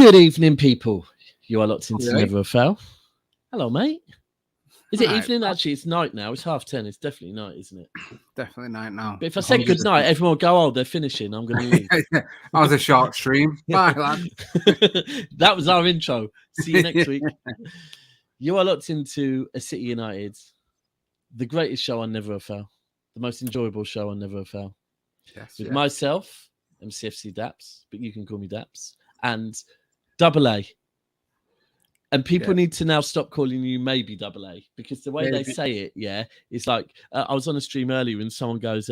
Good evening, people. You are locked into Right. Never a Fail. Hello, mate. Is it Right. evening? Actually, it's night now. It's 10:30. It's definitely night, isn't it? Definitely night now. But if I said good night, everyone will go, oh, they're finishing. I'm going to leave. That was a short stream. Bye, lads. That was our intro. See you next week. You are locked into a City United, the greatest show on Never a Fail, the most enjoyable show on Never a Fail. Yes, With yes. myself, MCFC Daps, but you can call me Daps, and Double A. And people need to now stop calling you maybe Double A, because the way they say it, it's like I was on a stream earlier and someone goes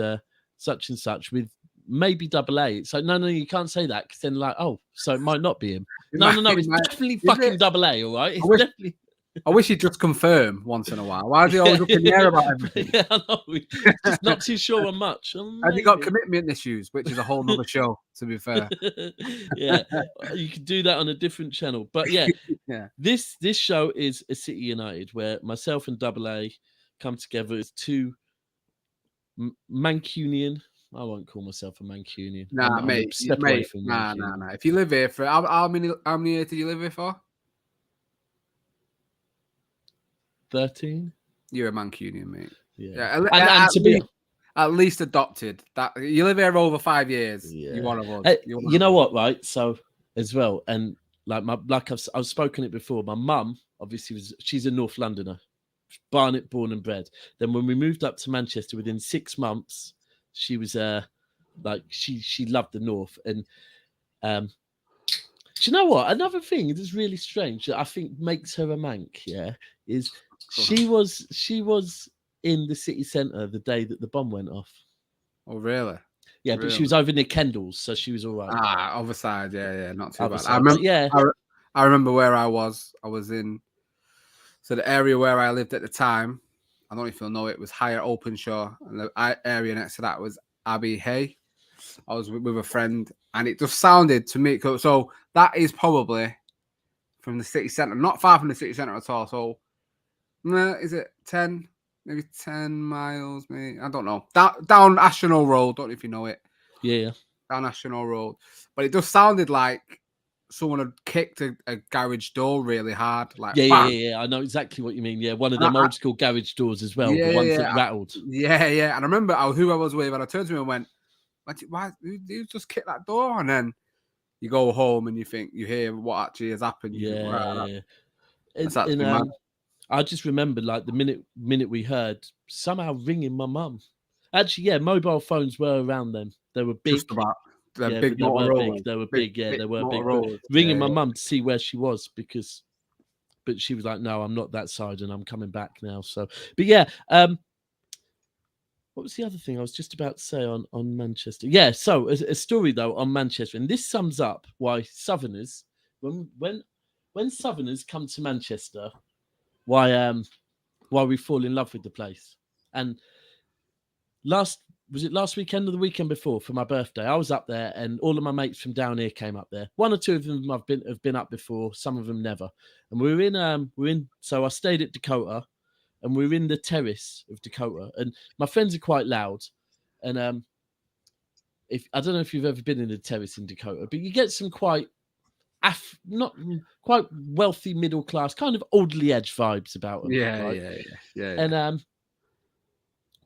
such and such with maybe Double A. It's like, no, you can't say that, because then like, oh, so it might not be him. No, it's definitely fucking Double A, all right? It's definitely. I wish he'd just confirm once in a while. Why is he always up in the air about everything? Yeah, I know. Just not too sure on much. Has he got commitment issues, which is a whole nother show, to be fair. Yeah, you could do that on a different channel. But yeah, this show is a City United, where myself and Double A come together as two Mancunian. I won't call myself a Mancunian. Nah, mate. Nah. If you live here for how many years did you live here for? 13. You're a Mancunian, mate. Yeah. At least adopted. That you live here over 5 years. Yeah. You're one of us. You know what, right? So as well, and I've spoken it before. My mum obviously she's a North Londoner, Barnet born and bred. Then when we moved up to Manchester, within 6 months, she was she loved the North. And do you know what? Another thing that is really strange that I think makes her a Manc, is she was in the city centre the day that the bomb went off. Oh, really? Yeah, but she was over near Kendall's, so she was all right. Other side, not too Other bad. Side, I remember where I was. I was in, so the area where I lived at the time, I don't know if you'll know it, was Higher Openshaw, and the area next to that was Abbey Hay. I was with a friend, and it just sounded to me, so that is probably from the city centre, not far from the city centre at all. So, is it 10? Maybe 10 miles, mate. I don't know. Down Ashton Road. Don't know if you know it. Yeah. Down Ashton Road. But it just sounded like someone had kicked a garage door really hard. Like, yeah. I know exactly what you mean. Yeah, one of them old school garage doors as well. The ones that rattled. Yeah. And I remember who I was with, and I turned to him and went, "Why? You just kicked that door?" And then you go home and you hear what actually has happened. That's actually mad. I just remember, like, the minute we heard, somehow ringing my mum. Actually, mobile phones were around then. They were big. Just about. They were big. They were big. They were big. Ringing my mum to see where she was, but she was like, "No, I'm not that side, and I'm coming back now." So, but yeah. What was the other thing I was just about to say on Manchester? Yeah, so a story though on Manchester, and this sums up why Southerners, when Southerners come to Manchester, why we fall in love with the place. And last weekend or the weekend before, for my birthday, I was up there, and all of my mates from down here came up there. One or two of them have been up before, some of them never. And we're in. So I stayed at Dakota, and we're in the terrace of Dakota. And my friends are quite loud, and I don't know if you've ever been in the terrace in Dakota, but you get some quite not quite wealthy middle class, kind of Audley Edge vibes about them. Yeah. And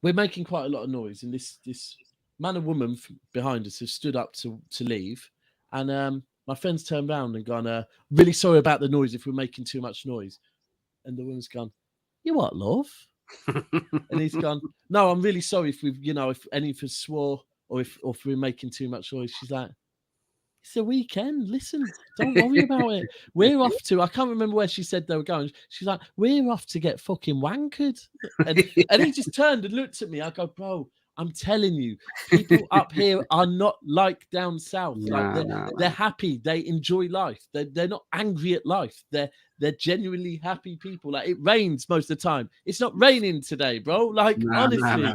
we're making quite a lot of noise, and this man and woman behind us have stood up to leave, and my friends turned around and gone, "Really sorry about the noise if we're making too much noise." And the woman's gone, "You what, love?" And he's gone, "No, I'm really sorry if any of us swore or if we're making too much noise." She's like, "It's a weekend. Listen, don't worry about it. We're off to," I can't remember where she said they were going. She's like, "We're off to get fucking wankered." And he just turned and looked at me. I go, "Bro, I'm telling you, people up here are not like down south. They're happy. They enjoy life. They're not angry at life. They're genuinely happy people. Like, it rains most of the time. It's not raining today, bro. Like, honestly."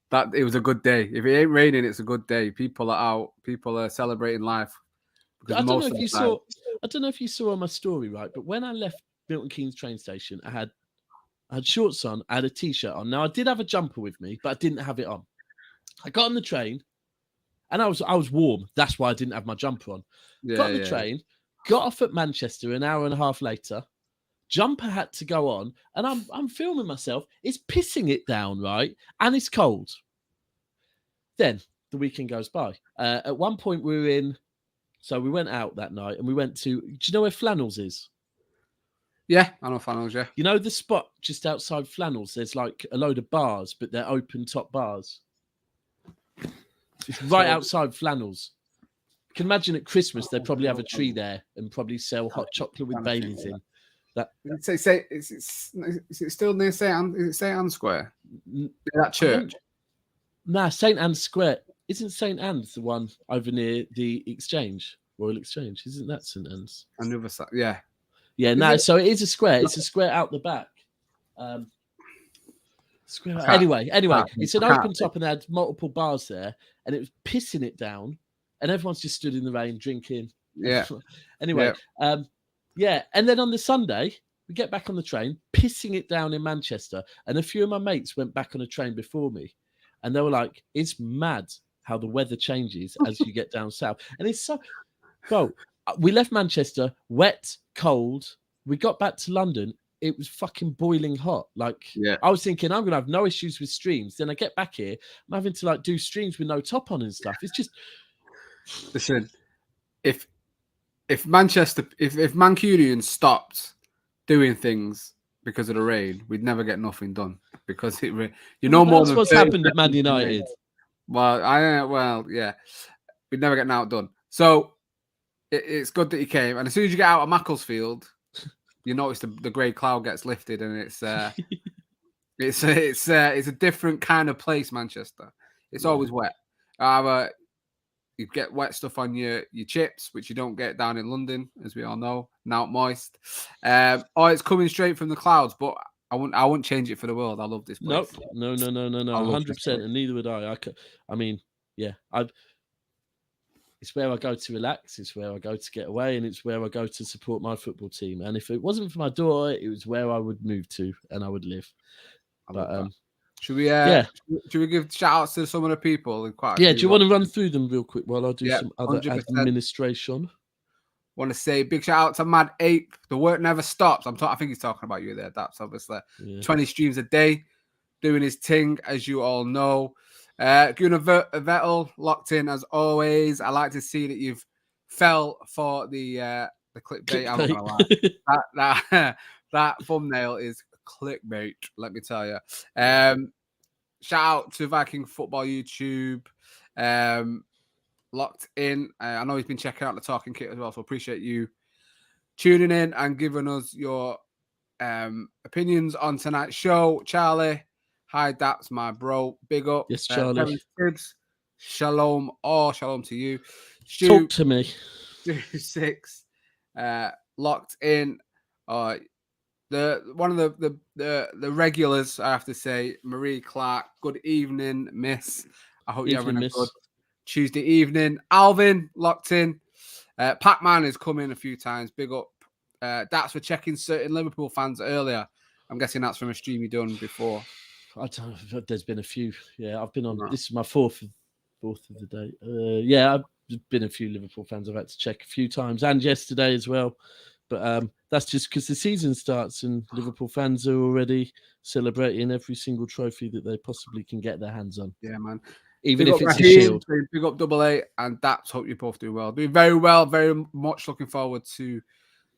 That it was a good day. If it ain't raining, it's a good day. People are out. People are celebrating life. I don't know if you saw on my story, right? But when I left Milton Keynes train station, I had shorts on, I had a t-shirt on. Now I did have a jumper with me, but I didn't have it on. I got on the train, and I was warm. That's why I didn't have my jumper on. Got on the train, got off at Manchester an hour and a half later. Jumper had to go on, and I'm filming myself. It's pissing it down, right? And it's cold. Then the weekend goes by. At one point, we went out that night, and we went to. Do you know where Flannels is? Yeah, I know Flannels, yeah. You know the spot just outside Flannels? There's like a load of bars, but they're open top bars. It's right outside Flannels. You can imagine at Christmas, they probably have a tree there and probably sell hot chocolate with Baileys in. Is it still near St. Anne's Square? That church? Nah, St. Anne's Square. Isn't St. Anne's the one over near the Exchange, Royal Exchange? Isn't that St. Anne's? Another side, yeah. Yeah, no, so it is a square. It's a square out the back. Anyway, it's an open top and they had multiple bars there, and it was pissing it down, and everyone's just stood in the rain drinking. Yeah. Anyway, yeah. And then on the Sunday, we get back on the train, pissing it down in Manchester, and a few of my mates went back on a train before me, and they were like, "It's mad how the weather changes as you get down south," and it's so, bro. We left Manchester, wet, cold. We got back to London. It was fucking boiling hot. Like, I was thinking, I'm going to have no issues with streams. Then I get back here, I'm having to like do streams with no top on and stuff. It's just... Listen, if Mancunians stopped doing things because of the rain, we'd never get nothing done. Because more than what's happened at Man United. Well, yeah. We'd never get an outdone. So it's good that he came. And as soon as you get out of Macclesfield, you notice the grey cloud gets lifted, and it's a different kind of place, Manchester. It's always wet. You get wet stuff on your chips, which you don't get down in London, as we all know. Now moist. Or it's coming straight from the clouds, but I wouldn't change it for the world. I love this place. No. 100%, and neither would I. I mean, yeah. It's where I go to relax. It's where I go to get away, and it's where I go to support my football team. And if it wasn't for my daughter, it was where I would move to and I would live. Should we give shout outs to some of the people? Do you want to run through them real quick while I do some other 100%. Administration? Want to say big shout out to Mad Ape. The work never stops. I think he's talking about you there. That's obviously 20 streams a day, doing his thing, as you all know. Gunnar Vettel locked in as always. I like to see that you've fell for the clickbait. I'm not gonna lie. That thumbnail is clickbait. Let me tell you. Shout out to Viking Football YouTube. Locked in. I know he's been checking out the Talking Kit as well, so appreciate you tuning in and giving us your opinions on tonight's show. Charlie. Hi, that's my bro. Big up. Yes, Charlie. Shalom to you. Talk to me. 6 locked in. One of the regulars, I have to say, Marie Clark. Good evening, miss. I hope you're having a good Tuesday evening. Alvin locked in. Pac-Man has come in a few times. Big up. That's for checking certain Liverpool fans earlier. I'm guessing that's from a stream you done before. I don't know. There's been a few. Yeah, I've been on. This is my fourth of the day. I've been a few Liverpool fans I've had to check a few times, and yesterday as well. But that's just because the season starts and Liverpool fans are already celebrating every single trophy that they possibly can get their hands on. Yeah, man. Even big if it's Raheem, a shield. Big up Double A, and that's hope you both do well. Doing very well. Very much looking forward to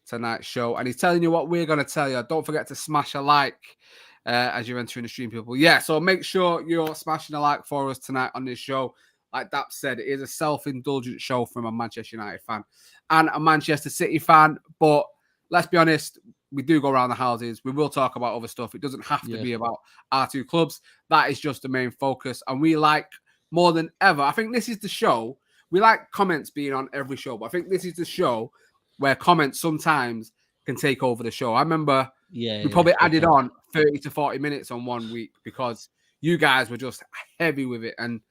tonight's show. And he's telling you what we're going to tell you. Don't forget to smash a like. As you're entering the stream, people. Yeah, so make sure you're smashing a like for us tonight on this show. Like Dap said, it is a self-indulgent show from a Manchester United fan and a Manchester City fan. But let's be honest, we do go around the houses. We will talk about other stuff. It doesn't have to be about our two clubs. That is just the main focus. And we like, more than ever, I think this is the show. We like comments being on every show, but I think this is the show where comments sometimes can take over the show. I remember we probably added on 30 to 40 minutes on one week because you guys were just heavy with it. And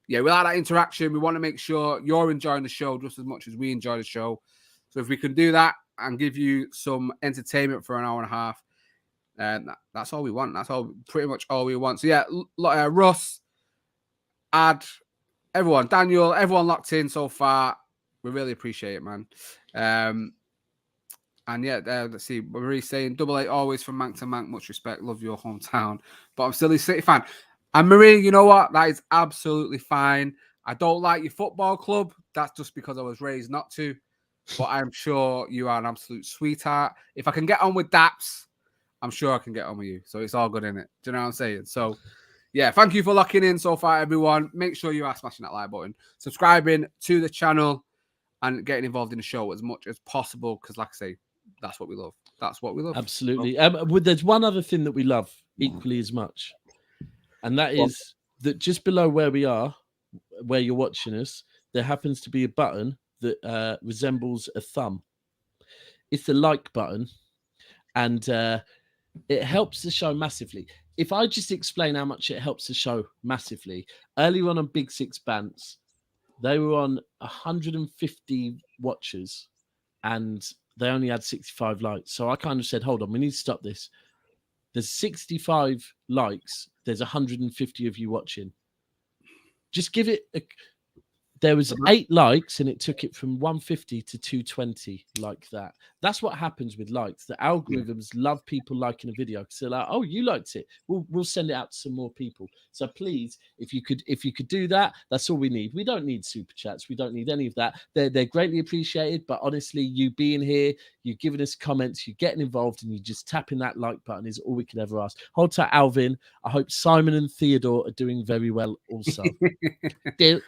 we like that interaction. We want to make sure you're enjoying the show just as much as we enjoy the show. So if we can do that and give you some entertainment for an hour and a half, that's all we want. That's pretty much all we want. So Russ, Ad, everyone, Daniel, everyone locked in so far. We really appreciate it, man. And yeah, let's see. Marie's saying, double A always from Mank to Mank. Much respect. Love your hometown. But I'm still a City fan. And Marie, you know what? That is absolutely fine. I don't like your football club. That's just because I was raised not to. But I'm sure you are an absolute sweetheart. If I can get on with Daps, I'm sure I can get on with you. So it's all good in it. Do you know what I'm saying? So yeah, thank you for locking in so far, everyone. Make sure you are smashing that like button, subscribing to the channel, and getting involved in the show as much as possible. Because like I say, that's what we love. That's what we love. Absolutely. There's one other thing that we love equally as much. And that is that just below where we are, where you're watching us, there happens to be a button that resembles a thumb. It's the like button. And it helps the show massively. If I just explain how much it helps the show massively, earlier on Big Six Bants, they were on 150 watchers and they only had 65 likes. So I kind of said, hold on, we need to stop this. There's 65 likes. There's 150 of you watching. Just give it a... There was 8 likes and it took it from 150 to 220 like that. That's what happens with likes. The algorithms love people liking a video because they're like, oh, you liked it. We'll send it out to some more people. So please, if you could do that, that's all we need. We don't need super chats. We don't need any of that. They're greatly appreciated. But honestly, you being here, you giving us comments, you getting involved, and you just tapping that like button is all we could ever ask. Hold tight, Alvin. I hope Simon and Theodore are doing very well also. do.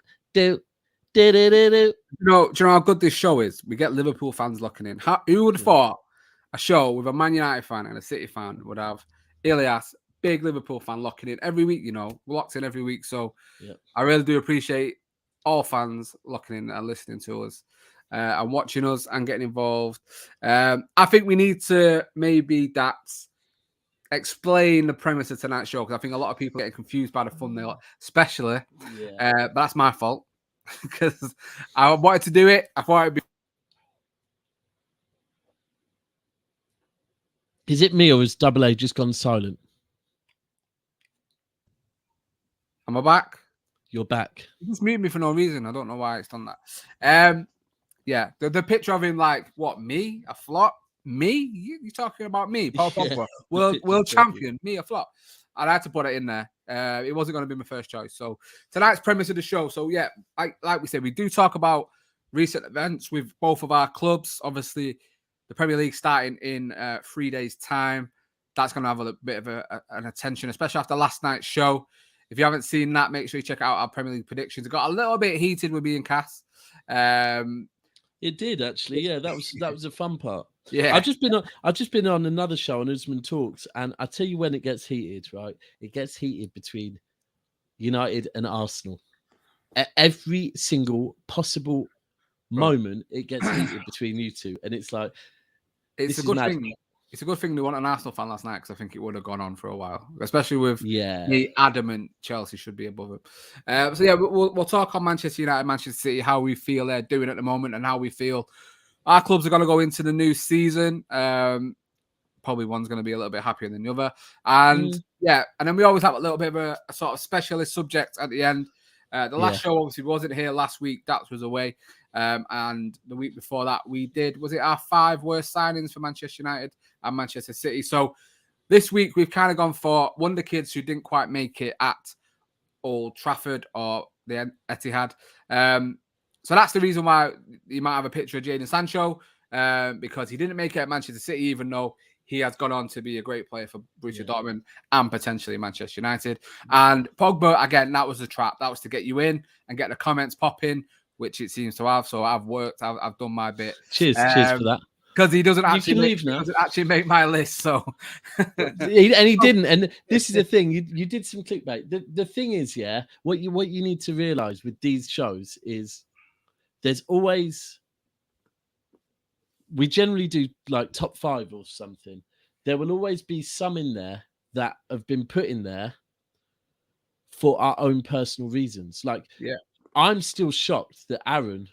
Do you know how good this show is? We get Liverpool fans locking in. Who would have thought a show with a Man United fan and a City fan would have Ilias, big Liverpool fan, locking in every week? You know, we're locked in every week. So I really do appreciate all fans locking in and listening to us and watching us and getting involved. I think we need to maybe explain the premise of tonight's show because I think a lot of people are getting confused by the thumbnail, especially. But that's my fault. Because I wanted to do it. I thought it'd be. Is it me or has Double A just gone silent? Am I back? You're back. You just muted me for no reason. I don't know why it's done that. Yeah, the picture of him, like, what, me? A flop? Me? You're talking about me? Paul Pogba, world champion, me, a flop. And I had to put it in there. It wasn't going to be my first choice. So tonight's premise of the show. So yeah, like we said, we do talk about recent events with both of our clubs. Obviously, the Premier League starting in 3 days' time. That's going to have a bit of an attention, especially after last night's show. If you haven't seen that, make sure you check out our Premier League predictions. It got a little bit heated with me and Cass. It did actually. Yeah, that was a fun part. Yeah, I've just been on another show on Usman Talks, and I tell you when it gets heated, right? It gets heated between United and Arsenal. At every single possible moment, it gets heated between you two, and it's like it's a good thing. It's a good thing we want an Arsenal fan last night because I think it would have gone on for a while, especially with the adamant Chelsea should be above it. So yeah, we'll talk on Manchester United, Manchester City, how we feel they're doing at the moment, and how we feel our clubs are going to go into the new season. Probably one's going to be a little bit happier than the other, and and then we always have a little bit of a sort of specialist subject at the end. The last show obviously wasn't here last week. Dax was away. And the week before that, we did, was it our 5 worst signings for Manchester United and Manchester City? So this week, we've kind of gone for wonder kids who didn't quite make it at Old Trafford or the Etihad. So that's the reason why you might have a picture of Jadon Sancho, because he didn't make it at Manchester City, even though he has gone on to be a great player for Borussia Dortmund and potentially Manchester United. And Pogba, again, that was a trap. That was to get you in and get the comments popping, which it seems to have. So I've worked. I've done my bit. Cheers for that. Because he doesn't actually make my list. So he didn't. And this is the thing. You did some clickbait. The thing is, what you need to realize with these shows is there's always, we generally do like top 5 or something. There will always be some in there that have been put in there for our own personal reasons. Like, I'm still shocked that Aaron,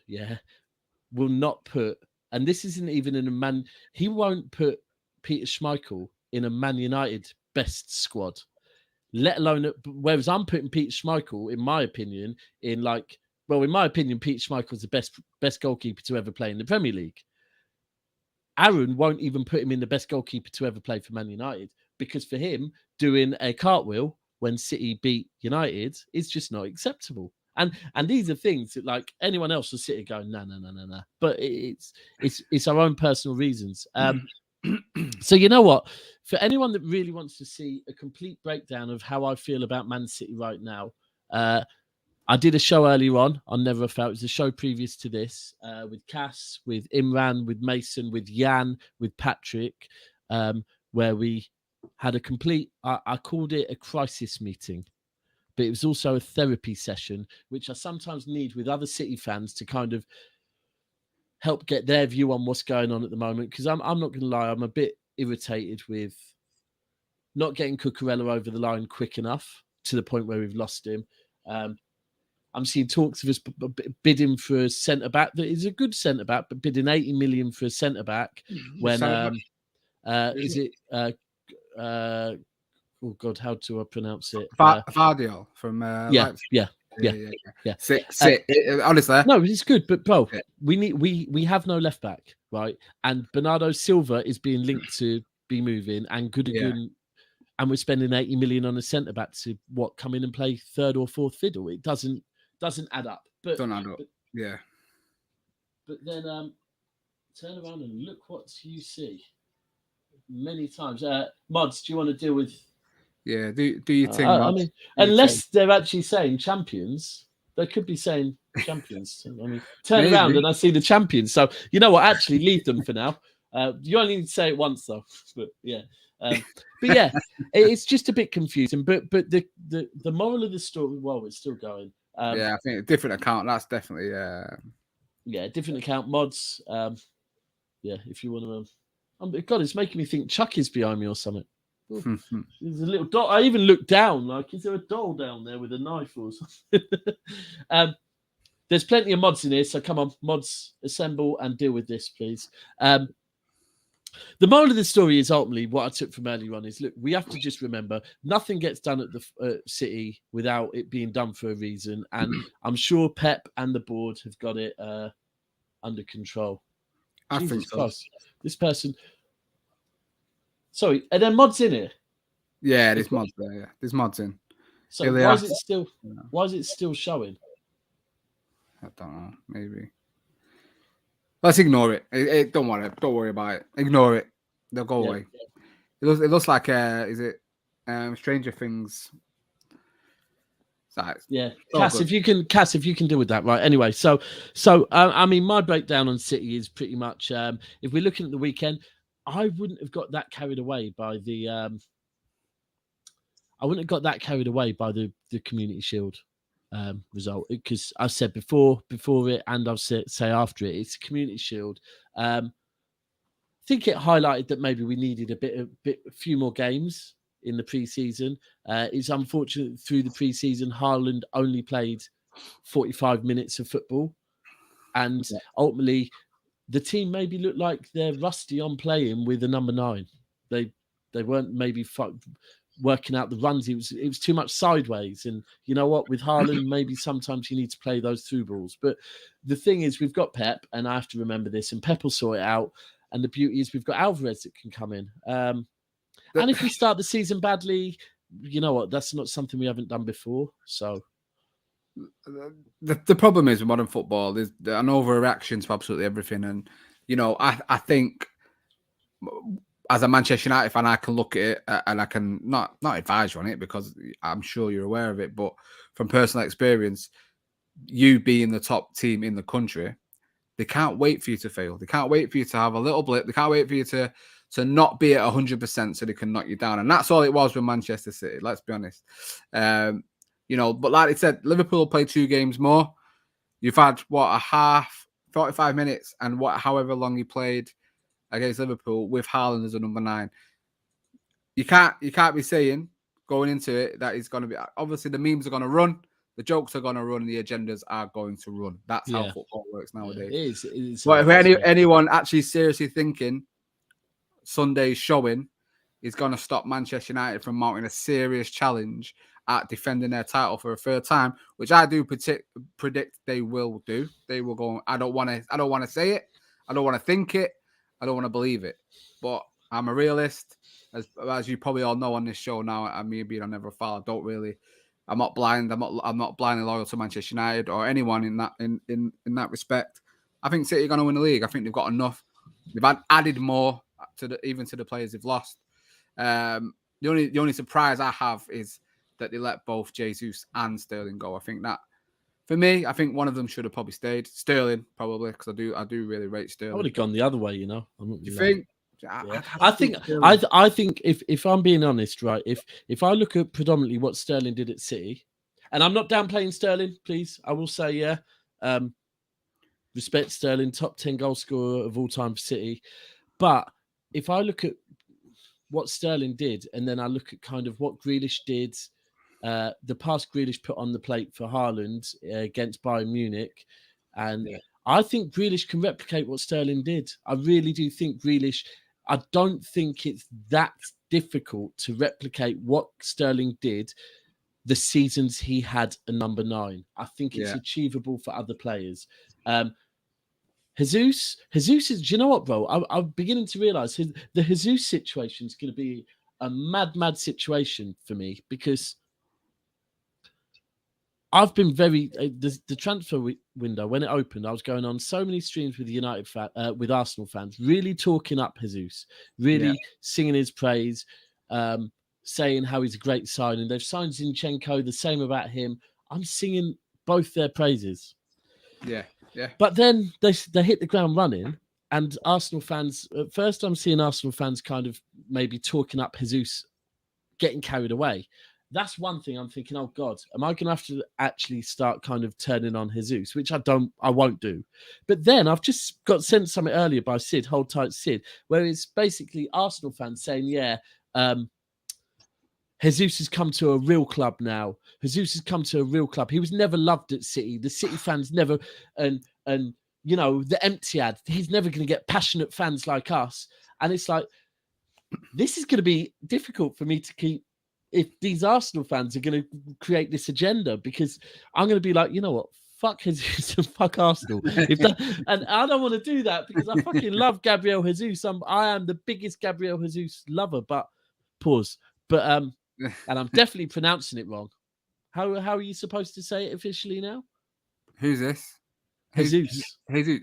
will not put, and this isn't even in a Man, he won't put Peter Schmeichel in a Man United best squad, let alone, whereas I'm putting Peter Schmeichel, in my opinion, in my opinion, Peter Schmeichel's the best goalkeeper to ever play in the Premier League. Aaron won't even put him in the best goalkeeper to ever play for Man United, because for him, doing a cartwheel when City beat United is just not acceptable. And these are things that, like, anyone else will sit here going, no. But it's our own personal reasons. So you know what? For anyone that really wants to see a complete breakdown of how I feel about Man City right now, I did a show earlier on Never Felt. It was a show previous to this, with Cass, with Imran, with Mason, with Jan, with Patrick, where we had a complete, I called it a crisis meeting, but it was also a therapy session, which I sometimes need with other City fans to kind of help get their view on what's going on at the moment. Because I'm not going to lie, I'm a bit irritated with not getting Cucurella over the line quick enough to the point where we've lost him. I'm seeing talks of us bidding for a centre back that is a good centre back, but bidding 80 million for a centre back when is it? Oh God, how do I pronounce it? Vardiol from Leipzig. Yeah. Sick. Honestly, no, it's good, but bro, we have no left back, right? And Bernardo Silva is being linked to be moving, and Goodwin. And we're spending 80 million on a centre back to come in and play third or fourth fiddle. It doesn't add up. But don't add up. But then turn around and look what you see. Many times, Mods, do you want to deal with? Yeah, do your thing. I mean, unless they're actually saying champions, they could be saying champions. I mean, turn around and I see the champions. So you know what? Actually, leave them for now. You only need to say it once though. But yeah. But yeah, it's just a bit confusing. But the moral of the story, well, it's still going. I think a different account. That's definitely different account. Mods. If you want to. God, it's making me think Chuck is behind me or something. There's a little doll. I even looked down. Like, is there a doll down there with a knife or something? There's plenty of mods in here, so come on, mods, assemble and deal with this, please. The moral of the story is ultimately what I took from earlier on is, look, we have to just remember nothing gets done at the City without it being done for a reason. And I'm sure Pep and the board have got it under control. I Jesus think so. Christ. This person. Sorry, are there mods in here? Yeah, there's mods there. Yeah, there's mods in. So why is it still showing? I don't know. Maybe. Let's ignore it. Don't worry about it. Ignore it. They'll go away. It looks like is it Stranger Things? Yeah, Cass, if you can deal with that, right? Anyway, so I mean, my breakdown on City is pretty much if we're looking at the weekend, I wouldn't have got that carried away by the the Community Shield result, because I've said before it, and I'll say after it, it's a Community Shield. I think it highlighted that maybe we needed a few more games in the pre-season. It's unfortunate through the pre-season, Haaland only played 45 minutes of football, and ultimately the team maybe looked like they're rusty on playing with the number 9. They weren't maybe working out the runs. It was too much sideways, and you know what, with Haaland, maybe sometimes you need to play those through balls. But the thing is, we've got Pep, and I have to remember this, and Pep will sort it out. And the beauty is we've got Alvarez that can come in. And if we start the season badly, you know what, that's not something we haven't done before. So the problem is with modern football, there's an overreaction to absolutely everything. And, you know, I think as a Manchester United fan, I can look at it and I can not advise you on it because I'm sure you're aware of it. But from personal experience, you being the top team in the country, they can't wait for you to fail. They can't wait for you to have a little blip. They can't wait for you to not be at 100% so they can knock you down. And that's all it was with Manchester City, let's be honest. You know, but like I said, Liverpool played 2 games more. You've had, a half, 45 minutes, and however long he played against Liverpool with Haaland as a number 9. You can't be saying going into it that it's going to be, obviously the memes are going to run, the jokes are going to run, and the agendas are going to run. That's how football works nowadays. It is. But if anyone actually seriously thinking Sunday's showing is going to stop Manchester United from mounting a serious challenge at defending their title for a third time, which I do predict they will do. They will go. I don't want to say it. I don't want to think it. I don't want to believe it. But I'm a realist, as you probably all know on this show now. I mean, being on Never Fall, I don't really. I'm not blind. I'm not blindly loyal to Manchester United or anyone in that respect. I think City are going to win the league. I think they've got enough. They've added more even to the players they've lost. The only surprise I have is that they let both Jesus and Sterling go. I think that, for me, I think one of them should have probably stayed. Sterling, probably, because I do really rate Sterling. I would have gone the other way, I'm not Do you think? Yeah. I think if I'm being honest, right, if I look at predominantly what Sterling did at City, and I'm not downplaying Sterling, please, I will say, yeah, respect Sterling, top 10 goal scorer of all time for City. But if I look at what Sterling did, and then I look at kind of what Grealish did, the pass Grealish put on the plate for Haaland against Bayern Munich, and I think Grealish can replicate what Sterling did. I really do think Grealish. I don't think it's that difficult to replicate what Sterling did the seasons he had a number 9. I think it's achievable for other players. Jesus is, do you know what, bro? I'm beginning to realize the Jesus situation is going to be a mad situation for me, because I've been very the transfer window when it opened. I was going on so many streams with with Arsenal fans, really talking up Jesus, really singing his praise, saying how he's a great signing. They've signed Zinchenko, the same about him. I'm singing both their praises. Yeah. But then they hit the ground running, and Arsenal fans. At first, I'm seeing Arsenal fans kind of maybe talking up Jesus, getting carried away. That's one thing I'm thinking, oh God, am I going to have to actually start kind of turning on Jesus, which I won't do. But then I've just got sent something earlier by Sid, Hold Tight Sid, where it's basically Arsenal fans saying, Jesus has come to a real club now. Jesus has come to a real club. He was never loved at City. The City fans never, and you know, the empty ad, he's never going to get passionate fans like us. And it's like, this is going to be difficult for me to keep if these Arsenal fans are going to create this agenda, because I'm going to be like, you know what? Fuck Jesus and fuck Arsenal. And I don't want to do that, because I fucking love Gabriel Jesus. I am the biggest Gabriel Jesus lover, but pause. But and I'm definitely pronouncing it wrong. How are you supposed to say it officially now? Who's this? Jesus. Jesus.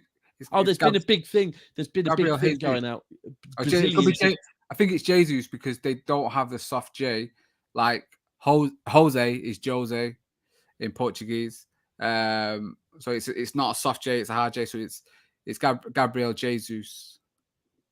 There's been a big thing. There's been a big thing going out. I think it's Jesus, because they don't have the soft J. Like Jose is Jose in Portuguese. So it's not a soft J, it's a hard J. So it's Gabriel Jesus.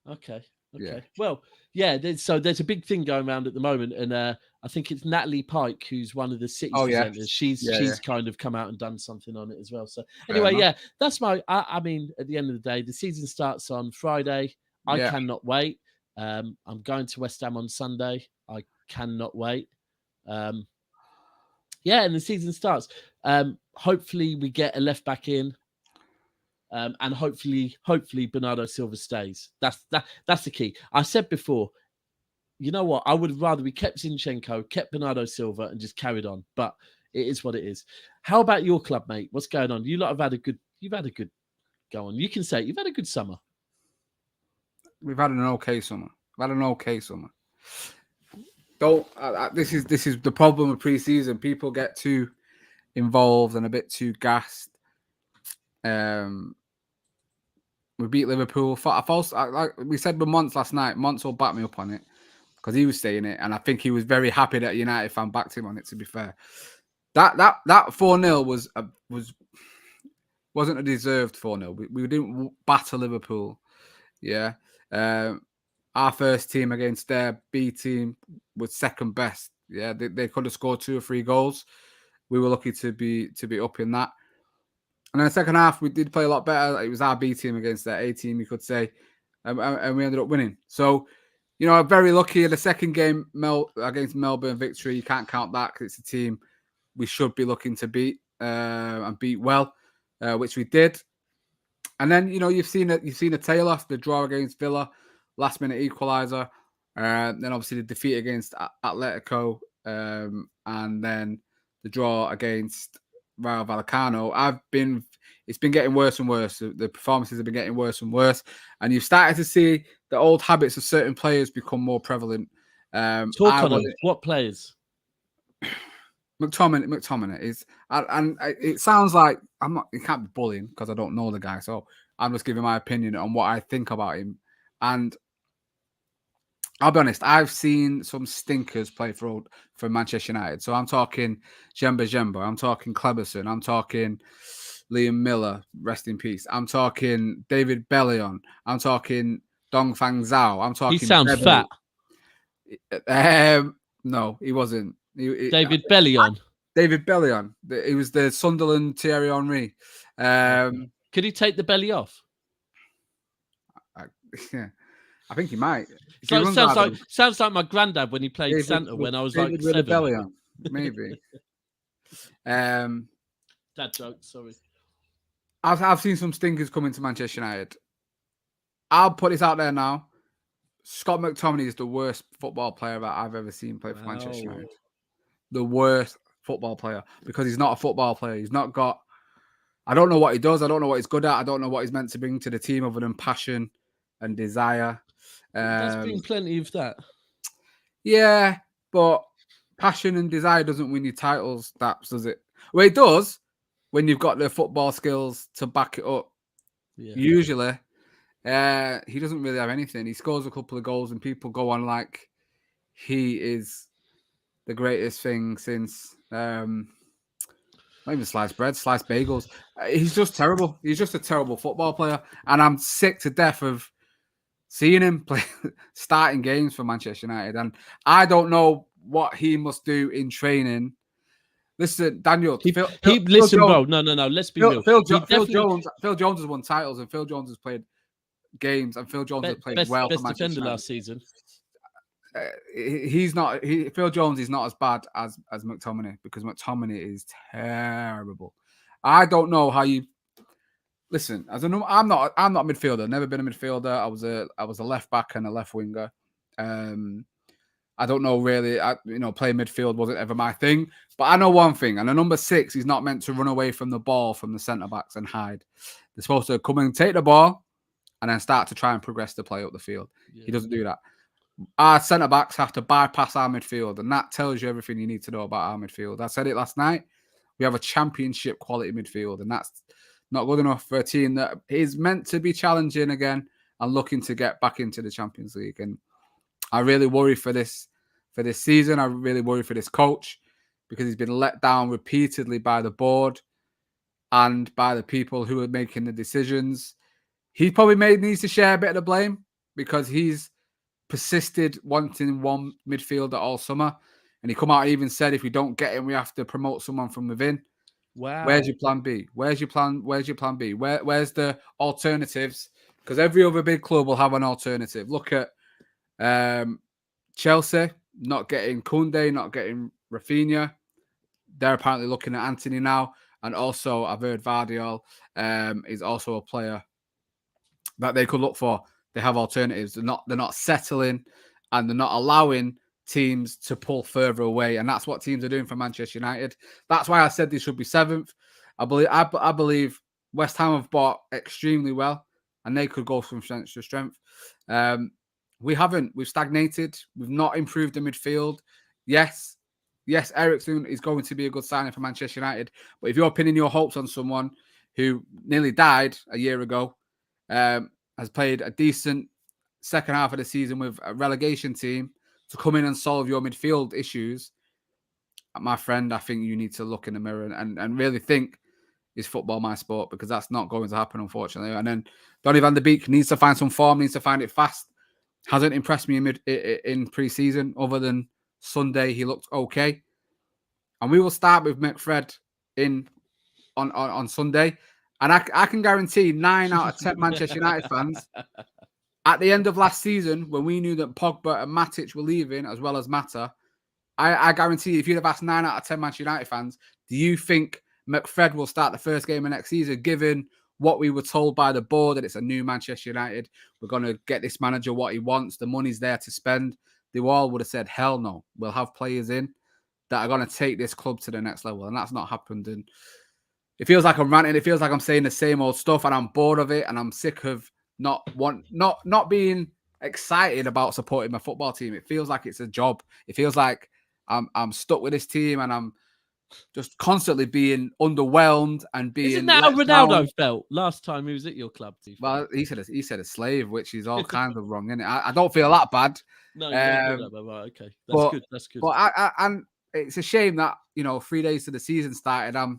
Okay. Yeah. Well, yeah. There's a big thing going around at the moment, and I think it's Natalie Pike, who's one of the City's presenters. She's kind of come out and done something on it as well. So anyway, that's my. I mean, at the end of the day, the season starts on Friday. I cannot wait. I'm going to West Ham on Sunday. I cannot wait. And the season starts. Hopefully, we get a left back in. And hopefully Bernardo Silva stays. That's the key. I said before, you know what? I would rather we kept Zinchenko, kept Bernardo Silva, and just carried on. But it is what it is. How about your club, mate? What's going on? You lot have had a good. You've had a good go on. You can say it. You've had a good summer. We've had an okay summer. Don't. This is the problem with pre-season. People get too involved and a bit too gassed. We beat Liverpool. Like we said with Monts last night. Monts will back me up on it, because he was saying it, and I think he was very happy that a United fan backed him on it. To be fair, that 4-0 wasn't a deserved 4-0. We didn't batter Liverpool. Yeah, our first team against their B team was second best. Yeah, they could have scored 2 or 3 goals. We were lucky to be up in that. And then the second half, we did play a lot better. It was our B team against their A team, you could say, and we ended up winning. So, you know, very lucky. The second game against Melbourne victory, you can't count that, because it's a team we should be looking to beat and beat well, which we did. And then, you know, you've seen a tail off, the draw against Villa, last minute equaliser, then obviously the defeat against Atletico, and then the draw against Rayo Vallecano. it's been getting worse and worse. The performances have been getting worse and worse, and you've started to see the old habits of certain players become more prevalent. Talk on them. What players? McTominay is, and it sounds like I'm not. It can't be bullying because I don't know the guy, so I'm just giving my opinion on what I think about him. And I'll be honest, I've seen some stinkers play for Manchester United. So I'm talking Jemba, I'm talking Kleberson, I'm talking Liam Miller, rest in peace. I'm talking David Bellion, I'm talking Dongfang Zhao, I'm talking. He sounds Bebe. fat. No, he wasn't. David Bellion. David Bellion. He was the Sunderland Thierry Henry. Could he take the belly off? Yeah, I think he might. Sounds like my granddad when he played Santa when I was like 7. Bellion, maybe. Dad joke. Sorry. I've seen some stinkers come into Manchester United. I'll put this out there now. Scott McTominay is the worst football player that I've ever seen play for Manchester United. The worst football player, because he's not a football player. He's not got. I don't know what he does. I don't know what he's good at. I don't know what he's meant to bring to the team other than passion and desire. There's been plenty of that. Yeah, but passion and desire doesn't win you titles, does it? Well, it does when you've got the football skills to back it up. Yeah. Usually, he doesn't really have anything. He scores a couple of goals and people go on like he is the greatest thing since not even sliced bread, sliced bagels. He's just terrible. He's just a terrible football player. And I'm sick to death of seeing him play starting games for Manchester United. And I don't know what he must do in training. Listen, Daniel. Listen, bro. No. Let's be real. Phil Jones has won titles, and Phil Jones has played games, and Phil Jones has played well for Manchester defender United last season. He's not. Phil Jones is not as bad as McTominay, because McTominay is terrible. I don't know how you listen. I'm not a midfielder. Never been a midfielder. I was a left back and a left winger. I don't know really. Playing midfield wasn't ever my thing. But I know one thing, and a number 6 is not meant to run away from the ball from the centre backs and hide. They're supposed to come and take the ball and then start to try and progress the play up the field. Yeah. He doesn't do that. Our centre backs have to bypass our midfield, and that tells you everything you need to know about our midfield. I said it last night. We have a championship quality midfield, and that's not good enough for a team that is meant to be challenging again and looking to get back into the Champions League. And I really worry for this season. I really worry for this coach, because he's been let down repeatedly by the board and by the people who are making the decisions. He probably needs to share a bit of the blame, because he's persisted wanting one midfielder all summer, and he come out and even said, if we don't get him, we have to promote someone from within. Wow. Where's your plan B? Where's your plan B? Where's the alternatives? Because every other big club will have an alternative. Look at Chelsea, not getting Koundé, not getting Rafinha. They're apparently looking at Anthony now, and also I've heard Vardiol is also a player that they could look for. They have alternatives. They're not settling, and they're not allowing teams to pull further away. And that's what teams are doing for Manchester United. That's why I said they should be 7th. I believe West Ham have bought extremely well, and they could go from strength to strength. We haven't. We've stagnated. We've not improved the midfield. Yes, Eriksen is going to be a good signing for Manchester United. But if you're pinning your hopes on someone who nearly died a year ago, has played a decent second half of the season with a relegation team, to come in and solve your midfield issues, my friend, I think you need to look in the mirror and really think, is football my sport? Because that's not going to happen, unfortunately. And then Donny van de Beek needs to find some form, needs to find it fast. Hasn't impressed me in pre-season, other than Sunday. He looked okay. And we will start with McFred on Sunday. And I can guarantee 9 out of 10 Manchester United fans, at the end of last season, when we knew that Pogba and Matic were leaving, as well as Mata, I guarantee if you'd have asked 9 out of 10 Manchester United fans, do you think McFred will start the first game of next season, given what we were told by the board, that it's a new Manchester United, we're going to get this manager what he wants, the money's there to spend? They all would have said, hell no, we'll have players in that are going to take this club to the next level. And that's not happened. And It feels like I'm ranting. It feels like I'm saying the same old stuff, and I'm bored of it, and I'm sick of not being excited about supporting my football team. It feels like it's a job. It feels like I'm stuck with this team, and I'm just constantly being underwhelmed and being Isn't that how let down. Ronaldo felt last time he was at your club? Well, he said a slave, which is all kinds of wrong, isn't it? I don't feel that bad. No, you don't feel that, but right, okay, that's But good. That's good. but I and it's a shame that 3 days to the season started.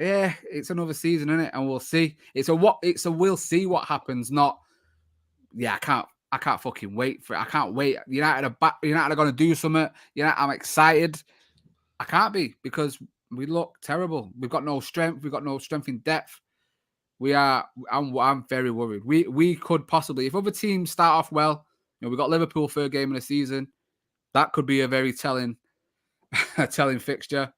Yeah, it's another season, isn't it? And we'll see. It's a we'll see what happens. Not yeah, I can't fucking wait for it. I can't wait. United are going to do something. I'm excited. I can't be because we look terrible. We've got no strength. We've got no strength in depth. I'm very worried. We could possibly, if other teams start off well, we've got Liverpool third game of the season. That could be a very telling fixture.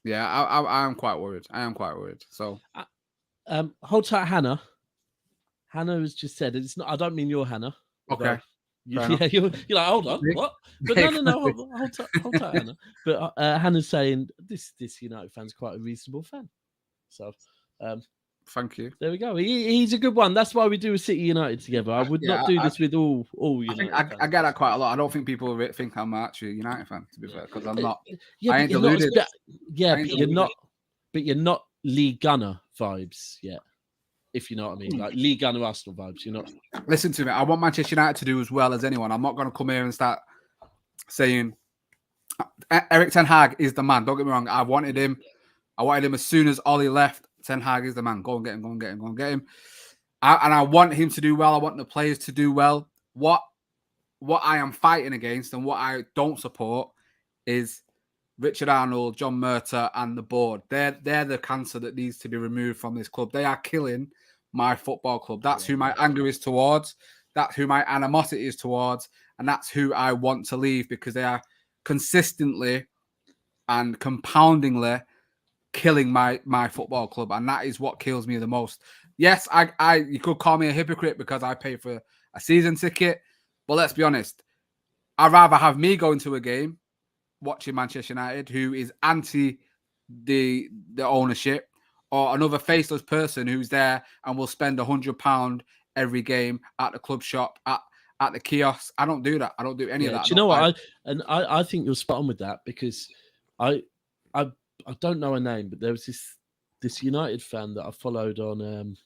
Yeah, I'm quite worried. I am quite worried. So, hold tight, Hannah. Hannah has just said it's not. I don't mean your Hannah. okay. You're like, hold on, what? But no, hold tight, Hannah. But Hannah's saying this United fan's quite a reasonable fan. So, thank you. There we go. He's a good one. That's why we do a City United together. I would not do this with all United. I get that quite a lot. I don't think people think I'm actually a United fan, to be fair, because I'm not. Yeah, I ain't deluded. but you're not. But you're not Lee Gunner vibes yet. If you know what I mean, like Lee Gunner Arsenal vibes. You're not. Listen to me. I want Manchester United to do as well as anyone. I'm not going to come here and start saying Eric Ten Hag is the man. Don't get me wrong. I wanted him as soon as Ollie left. Ten Hag is the man. Go and get him. Go and get him. Go and get him. And I want him to do well. I want the players to do well. What I am fighting against and what I don't support is Richard Arnold, John Murtagh, and the board. They're the cancer that needs to be removed from this club. They are killing my football club. That's who my anger is towards. That's who my animosity is towards. And that's who I want to leave because they are consistently and compoundingly killing my football club. And that is what kills me the most. Yes, you could call me a hypocrite because I pay for a season ticket. But let's be honest. I'd rather have me going to a game watching Manchester United who is anti the ownership or another faceless person who's there and will spend £100 every game at the club shop, at the kiosk. I don't do that. I don't do any of that. Do you know what? I think you're spot on with that because I don't know her name, but there was this United fan that I followed on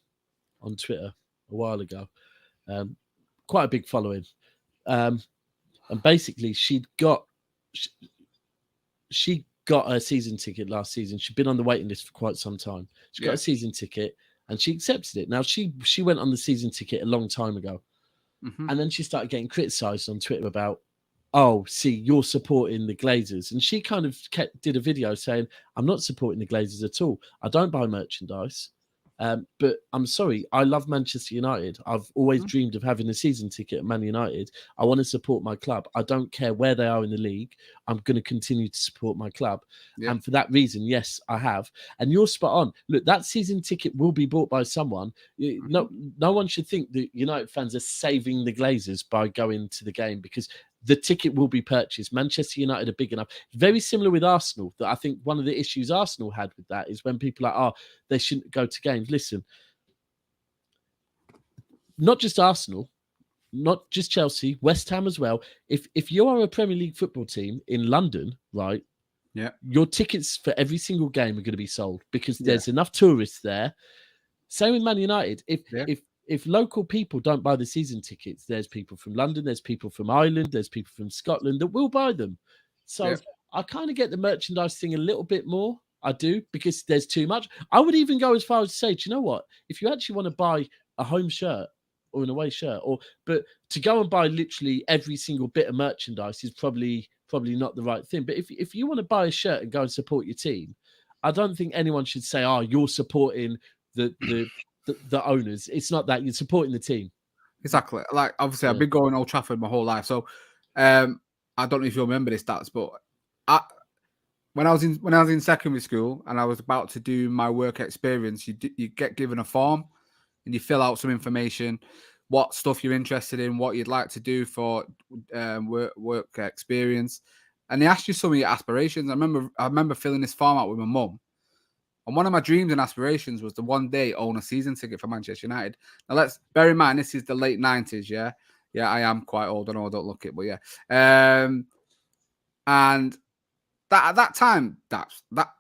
Twitter a while ago. Quite a big following. And basically she got a season ticket last season. She'd been on the waiting list for quite some time. She got a season ticket and she accepted it. Now she went on the season ticket a long time ago. Mm-hmm. And then she started getting criticized on Twitter about, oh, see, you're supporting the Glazers. And she kind of did a video saying, I'm not supporting the Glazers at all. I don't buy merchandise. But I'm sorry, I love Manchester United. I've always dreamed of having a season ticket at Man United. I want to support my club. I don't care where they are in the league. I'm going to continue to support my club. Yeah. And for that reason, yes, I have. And you're spot on. Look, that season ticket will be bought by someone. No one should think that United fans are saving the Glazers by going to the game because the ticket will be purchased. Manchester United are big enough. Very similar with Arsenal. That I think one of the issues Arsenal had with that is when people are like, oh, they shouldn't go to games. Listen, not just Arsenal, not just Chelsea, West Ham as well. If you are a Premier League football team in London, right? Yeah, your tickets for every single game are going to be sold because there's enough tourists there. Same with Man United. If local people don't buy the season tickets, there's people from London, there's people from Ireland, there's people from Scotland that will buy them. So I kind of get the merchandise thing a little bit more. I do, because there's too much. I would even go as far as to say, do you know what? If you actually want to buy a home shirt or an away shirt, but to go and buy literally every single bit of merchandise is probably not the right thing. But if you want to buy a shirt and go and support your team, I don't think anyone should say, oh, you're supporting the owners. It's not that. You're supporting the team. Exactly. Like, obviously, I've been going Old Trafford my whole life. So I don't know if you remember this stats, but when I was in secondary school and I was about to do my work experience, you get given a form and you fill out some information, what stuff you're interested in, what you'd like to do for work experience, and they asked you some of your aspirations. I remember filling this form out with my mum, And one of my dreams and aspirations was to one day own a season ticket for Manchester United. Now, let's bear in mind, this is the late 90s, yeah? Yeah, I am quite old. I know I don't look it, but yeah. And that at that time, that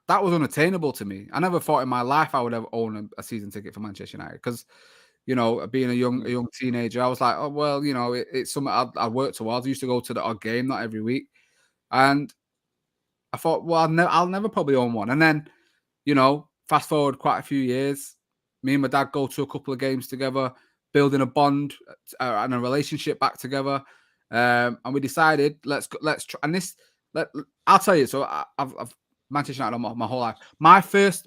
was unattainable to me. I never thought in my life I would ever own a season ticket for Manchester United because, being a young teenager, I was like, oh well, it's something I worked towards. I used to go to the odd game, not every week, and I thought, well, I'll never probably own one. And then, fast forward quite a few years, me and my dad go to a couple of games together, building a bond and a relationship back together, and we decided let's try. And I'll tell you. So I've Manchester United my whole life. My first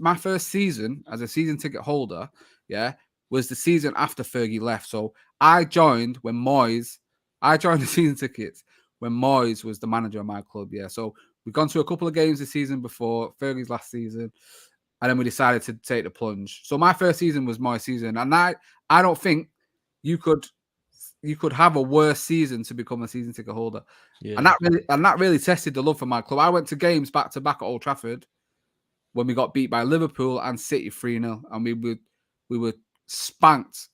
season as a season ticket holder, yeah, was the season after Fergie left. So I joined the season tickets when Moyes was the manager of my club. Yeah, so we've gone to a couple of games the season before Fergie's last season, and then we decided to take the plunge. So my first season was my season, and I don't think you could have a worse season to become a season ticket holder. Yeah. And that really tested the love for my club. I went to games back to back at Old Trafford when we got beat by Liverpool and City 3-0, and we were spanked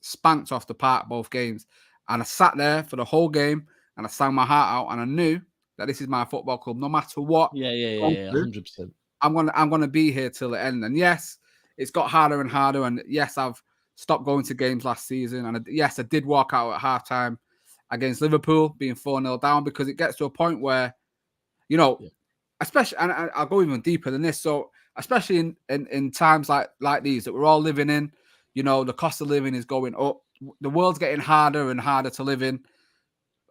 off the park both games. And I sat there for the whole game and I sang my heart out, and I knew that this is my football club. No matter what, 100%. I'm gonna be here till the end. And yes, it's got harder and harder. And yes, I've stopped going to games last season. And yes, I did walk out at halftime against Liverpool, being 4-0 down, because it gets to a point where, especially, and I'll go even deeper than this. So especially in times like these that we're all living in, the cost of living is going up. The world's getting harder and harder to live in.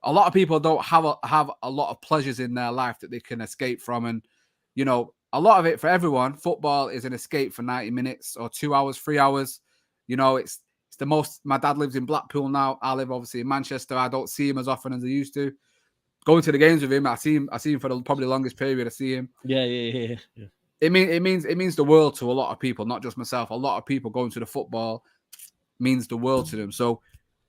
A lot of people don't have a lot of pleasures in their life that they can escape from. And, a lot of it for everyone, football is an escape for 90 minutes or 2 hours, 3 hours. It's the most. My dad lives in Blackpool now. I live obviously in Manchester. I don't see him as often as I used to. Going to the games with him, I see him for probably the longest period. I see him. Yeah. It means the world to a lot of people, not just myself. A lot of people going to the football means the world to them. So,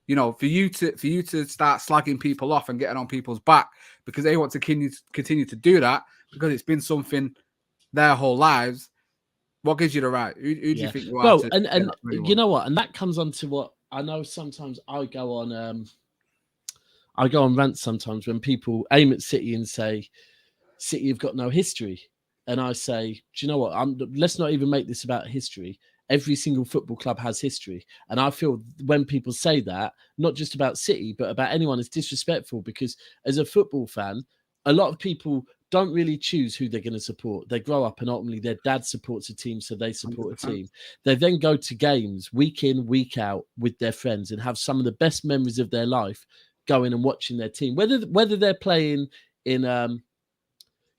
for you to start slagging people off and getting on people's back because they want to continue to do that because it's been something their whole lives, what gives you the right? Who do you think you are? Well, and you know what? And that comes on to what I know. Sometimes I go on rants sometimes when people aim at City and say, City have got no history. And I say, do you know what? Let's not even make this about history. Every single football club has history. And I feel when people say that, not just about City, but about anyone, it's disrespectful because as a football fan, a lot of people don't really choose who they're going to support. They grow up and ultimately their dad supports a team, so they support 100%. A team. They then go to games week in, week out with their friends and have some of the best memories of their life going and watching their team. Whether they're playing in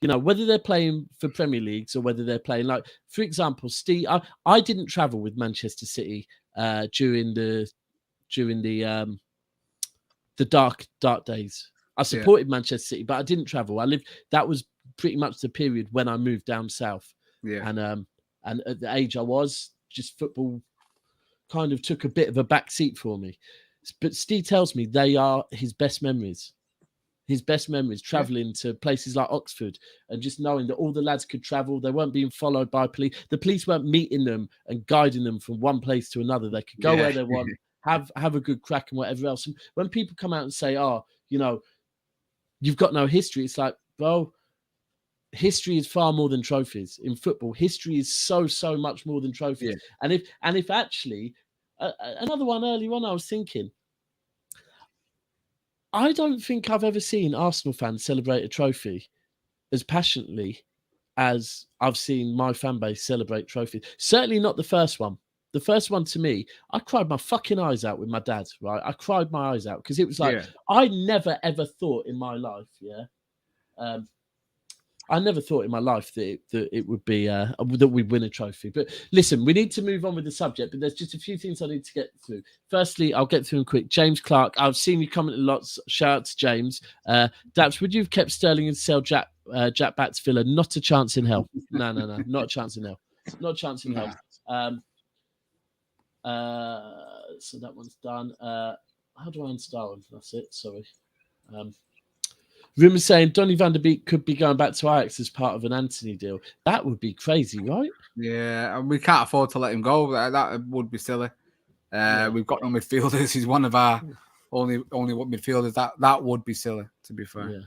whether they're playing for Premier Leagues or whether they're playing, like, for example, Steve, I didn't travel with Manchester City during the dark days. I supported Manchester City, but I didn't travel. That was pretty much the period when I moved down south. Yeah. And at the age I was, just football kind of took a bit of a back seat for me. But Steve tells me they are his best memories. His best memories traveling to places like Oxford and just knowing that all the lads could travel. They weren't being followed by police. The police weren't meeting them and guiding them from one place to another. They could go where they want, have a good crack and whatever else. And when people come out and say, oh, you've got no history, it's like, well, history is far more than trophies. In football, history is so much more than trophies. Yeah. And if actually, another one early on, I was thinking, I don't think I've ever seen Arsenal fans celebrate a trophy as passionately as I've seen my fan base celebrate trophies. Certainly not the first one. The first one, to me, I cried my fucking eyes out with my dad, right? I cried my eyes out because it was like, I never, ever thought in my life, I never thought in my life that it would be that we'd win a trophy. But listen, we need to move on with the subject, but there's just a few things I need to get through. Firstly, I'll get through them quick. James Clark, I've seen you comment a lot. Shout out to James. Daps, would you have kept Sterling and sell Jack back to Villa? Not a chance in hell. No. Not a chance in hell. Not a chance in hell. So that one's done. How do I uninstall one? That's it. Sorry. Rumours saying Donny van der Beek could be going back to Ajax as part of an Anthony deal. That would be crazy, right? Yeah, and we can't afford to let him go. That would be silly. We've got no midfielders. He's one of our only midfielders. That would be silly, to be fair.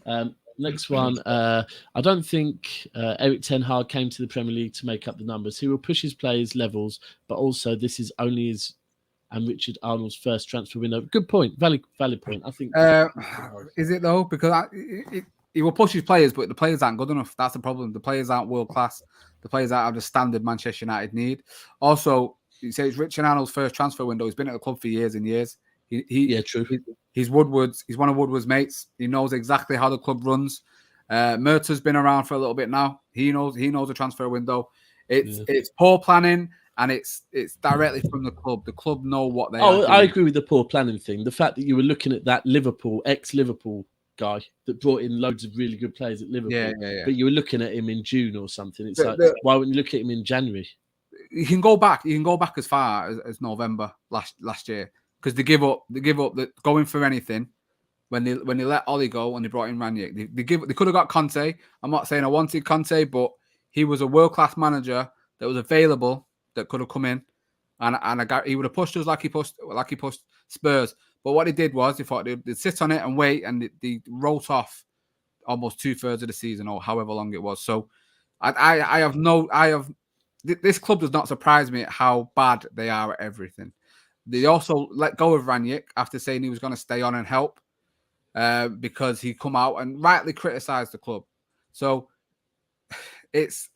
Yeah. Next one. I don't think Eric Ten Hag came to the Premier League to make up the numbers. He will push his players' levels, but also this is only his and Richard Arnold's first transfer window. Good point. Valid point. I think. Is it though? Because he will push his players, but the players aren't good enough. That's the problem. The players aren't world class. The players aren't the standard Manchester United need. Also, you say it's Richard Arnold's first transfer window. He's been at the club for years and years. True. He's Woodward's. He's one of Woodward's mates. He knows exactly how the club runs. Murtaugh's been around for a little bit now. He knows the transfer window. It's poor planning. And it's directly from the club. The club know what they are doing. I agree with the poor planning thing. The fact that you were looking at that ex-Liverpool guy that brought in loads of really good players at Liverpool. Yeah. But you were looking at him in June or something. It's why wouldn't you look at him in January? You can go back as far as November last year because they give up going for anything when they let Ollie go and they brought in Ranić. They could have got Conte. I'm not saying I wanted Conte, but he was a world-class manager that was available. That could have come in, and he would have pushed us like he pushed Spurs. But what he did was he thought they'd sit on it and wait, and they wrote off almost 2/3 of the season or however long it was. So this club does not surprise me at how bad they are at everything. They also let go of Ranić after saying he was going to stay on and help because he come out and rightly criticised the club. So it's.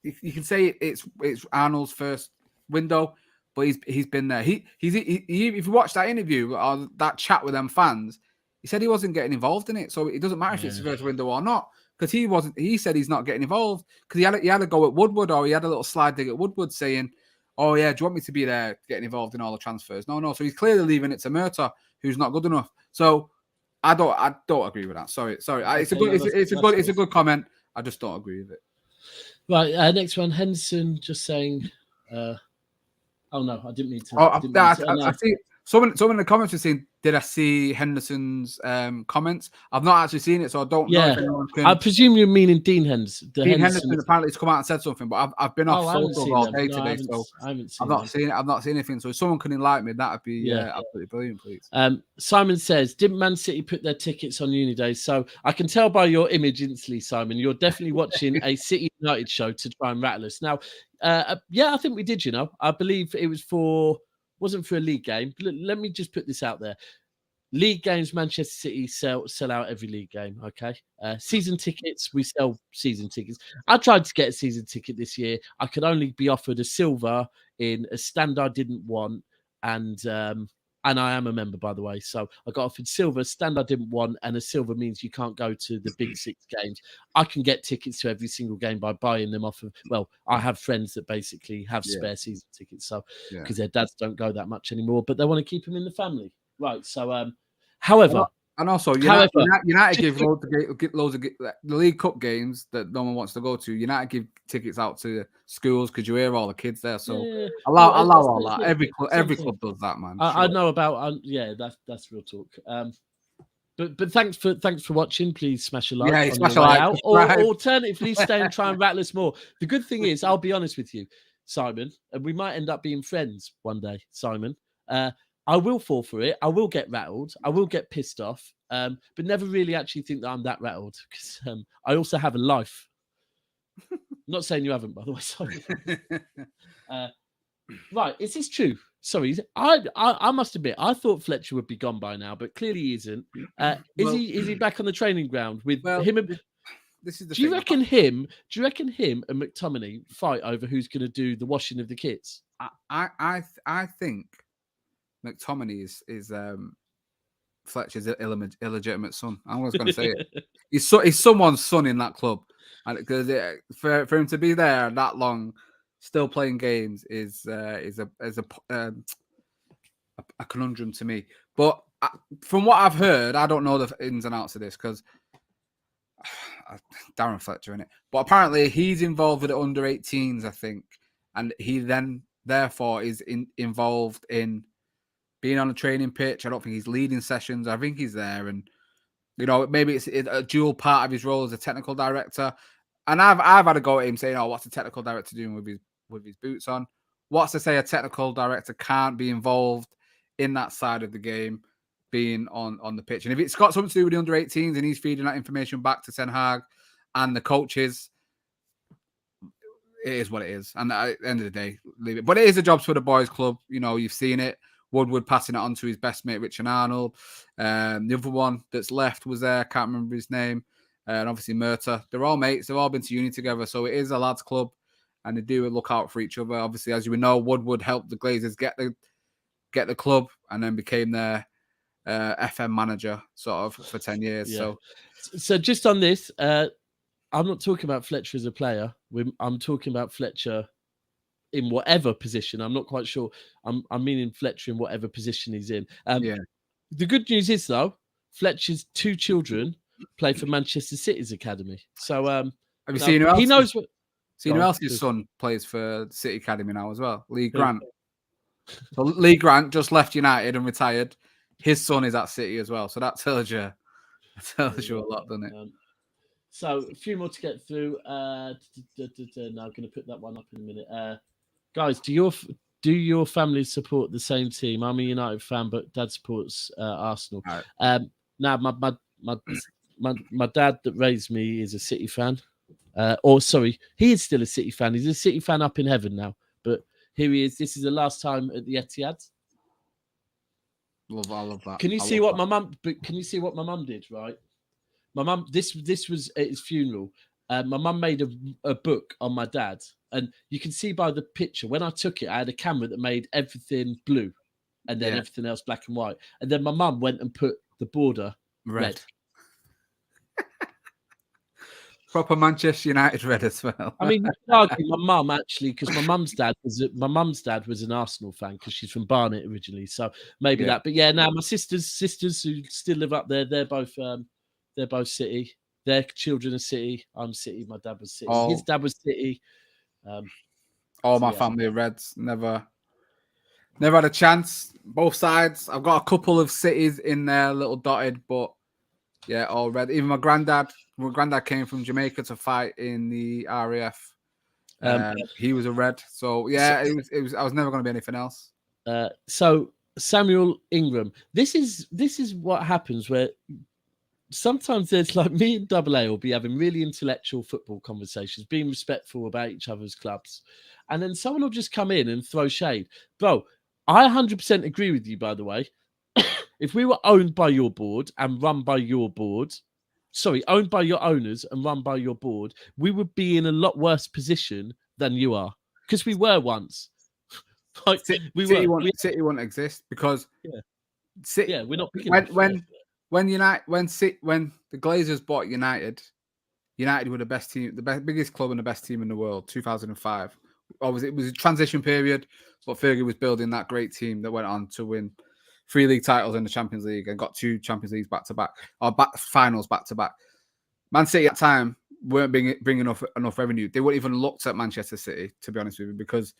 You can say it's Arnold's first window, but he's been there. If you watch that interview or that chat with them fans, he said he wasn't getting involved in it. So it doesn't matter if it's the first window or not, because he wasn't. He said he's not getting involved because he had a go at Woodward, or he had a little slide dig at Woodward saying, "Oh yeah, do you want me to be there getting involved in all the transfers?" No. So he's clearly leaving it to Murtaugh, who's not good enough. So I don't agree with that. Sorry. It's a good comment. I just don't agree with it. Right, next one. Henderson just saying, oh no, I didn't mean to. I see someone in the comments are saying, did I see Henderson's comments? I've not actually seen it, so I don't know if anyone can. I presume you're meaning Dean Henderson. Dean Henderson apparently has come out and said something, but I've been off photos all day today, so I've not seen it. I've not seen anything. So if someone can enlighten me, that'd be absolutely brilliant, please. Simon says, didn't Man City put their tickets on Uni Days? So I can tell by your image instantly, Simon, you're definitely watching a City United show to try and rattle us. Now, I think we did, I believe it wasn't for a league game. Let me just put this out there. League games, Manchester City sell out every league game, okay? Season tickets, we sell season tickets. I tried to get a season ticket this year. I could only be offered a silver in a stand I didn't want, and I am a member, by the way. So I got offered silver, stand I didn't want, and a silver means you can't go to the big 6 games. I can get tickets to every single game by buying them off of, I have friends that basically have spare season tickets, so because their dads don't go that much anymore, but they want to keep them in the family. Right, so, however... And also, United give loads of the League Cup games that no one wants to go to. United give tickets out to schools because you hear all the kids there. So allow all that. Every club does that, man. I know about. That's real talk. But thanks for watching. Please smash a like. Yeah, smash a like. Or alternatively, stay and try and rattle us more. The good thing is, I'll be honest with you, Simon, and we might end up being friends one day, Simon. I will fall for it. I will get rattled. I will get pissed off. But never really actually think that I'm that rattled because I also have a life. Not saying you haven't, by the way. Sorry. Right, is this true? Sorry, I must admit I thought Fletcher would be gone by now, but clearly he isn't. Is he back on the training ground with him? This is the do you reckon him and McTominay fight over who's going to do the washing of the kits? I think McTominay is Fletcher's illegitimate son. I was going to say it. He's someone's son in that club, and because for him to be there that long, still playing games is a conundrum to me. But from what I've heard, I don't know the ins and outs of this because Darren Fletcher in it. But apparently he's involved with the under-18s, I think, and he then therefore is involved in being on a training pitch. I don't think he's leading sessions. I think he's there, and Maybe it's a dual part of his role as a technical director. And I've had a go at him saying, "Oh, what's the technical director doing with his boots on? What's to say a technical director can't be involved in that side of the game, being on the pitch? And if it's got something to do with the under-18s and he's feeding that information back to Ten Hag and the coaches, it is what it is. And at the end of the day, leave it. But it is a job for the boys' club. You've seen it. Woodward passing it on to his best mate, Richard Arnold. The other one that's left was there. Can't remember his name. And obviously Murta. They're all mates. They've all been to uni together. So it is a lads' club. And they do look out for each other. Obviously, as you know, Woodward helped the Glazers get the club and then became their FM manager sort of for 10 years. Yeah. So just on this, I'm not talking about Fletcher as a player. I'm talking about Fletcher in whatever position. I'm not quite sure. I'm meaning Fletcher in whatever position he's in. The good news is, though, Fletcher's 2 children play for Manchester City's academy. So have you seen who else? He knows what. Seen who else his son plays for City Academy now as well? Lee Grant. So Lee Grant just left United and retired. His son is at City as well. So that tells you a lot, doesn't it? So a few more to get through. Now I'm going to put that one up in a minute. Guys, do your family support the same team? I'm a United fan, but Dad supports Arsenal. Right. Now my dad that raised me is a City fan. He is still a City fan. He's a City fan up in heaven now. But here he is. This is the last time at the Etihad. I love that. Can you see what my mum? But can you see what my mum did? Right. My mum. This was at his funeral. My mum made a book on my dad, and you can see by the picture when I took it, I had a camera that made everything blue, and then everything else black and white. And then my mum went and put the border red. Proper Manchester United red as well. I mean, you can argue my mum actually, because my mum's dad was an Arsenal fan because she's from Barnet originally, so maybe that. But now my sisters who still live up there, they're both City. Their children are City. I'm City. My dad was City. His dad was City. All my family are Reds. Never had a chance. Both sides. I've got a couple of Cities in there, little dotted, but all red. Even my granddad came from Jamaica to fight in the RAF. He was a red. So it was. I was never going to be anything else. So Samuel Ingram. This is what happens where sometimes there's like me and Double A will be having really intellectual football conversations, being respectful about each other's clubs, and then someone will just come in and throw shade. Bro, I 100% agree with you. By the way. If we were owned by your board and run by your board, owned by your owners and run by your board, we would be in a lot worse position than you are. Because we were once. City wouldn't exist because we're not when the Glazers bought United were the best team, biggest club and the best team in the world, 2005. Obviously, it was a transition period, but Fergie was building that great team that went on to win 3 league titles in the Champions League and got 2 Champions Leagues back-to-back, or finals back-to-back. Man City at the time weren't bringing enough revenue. They wouldn't even looked at Manchester City, to be honest with you, because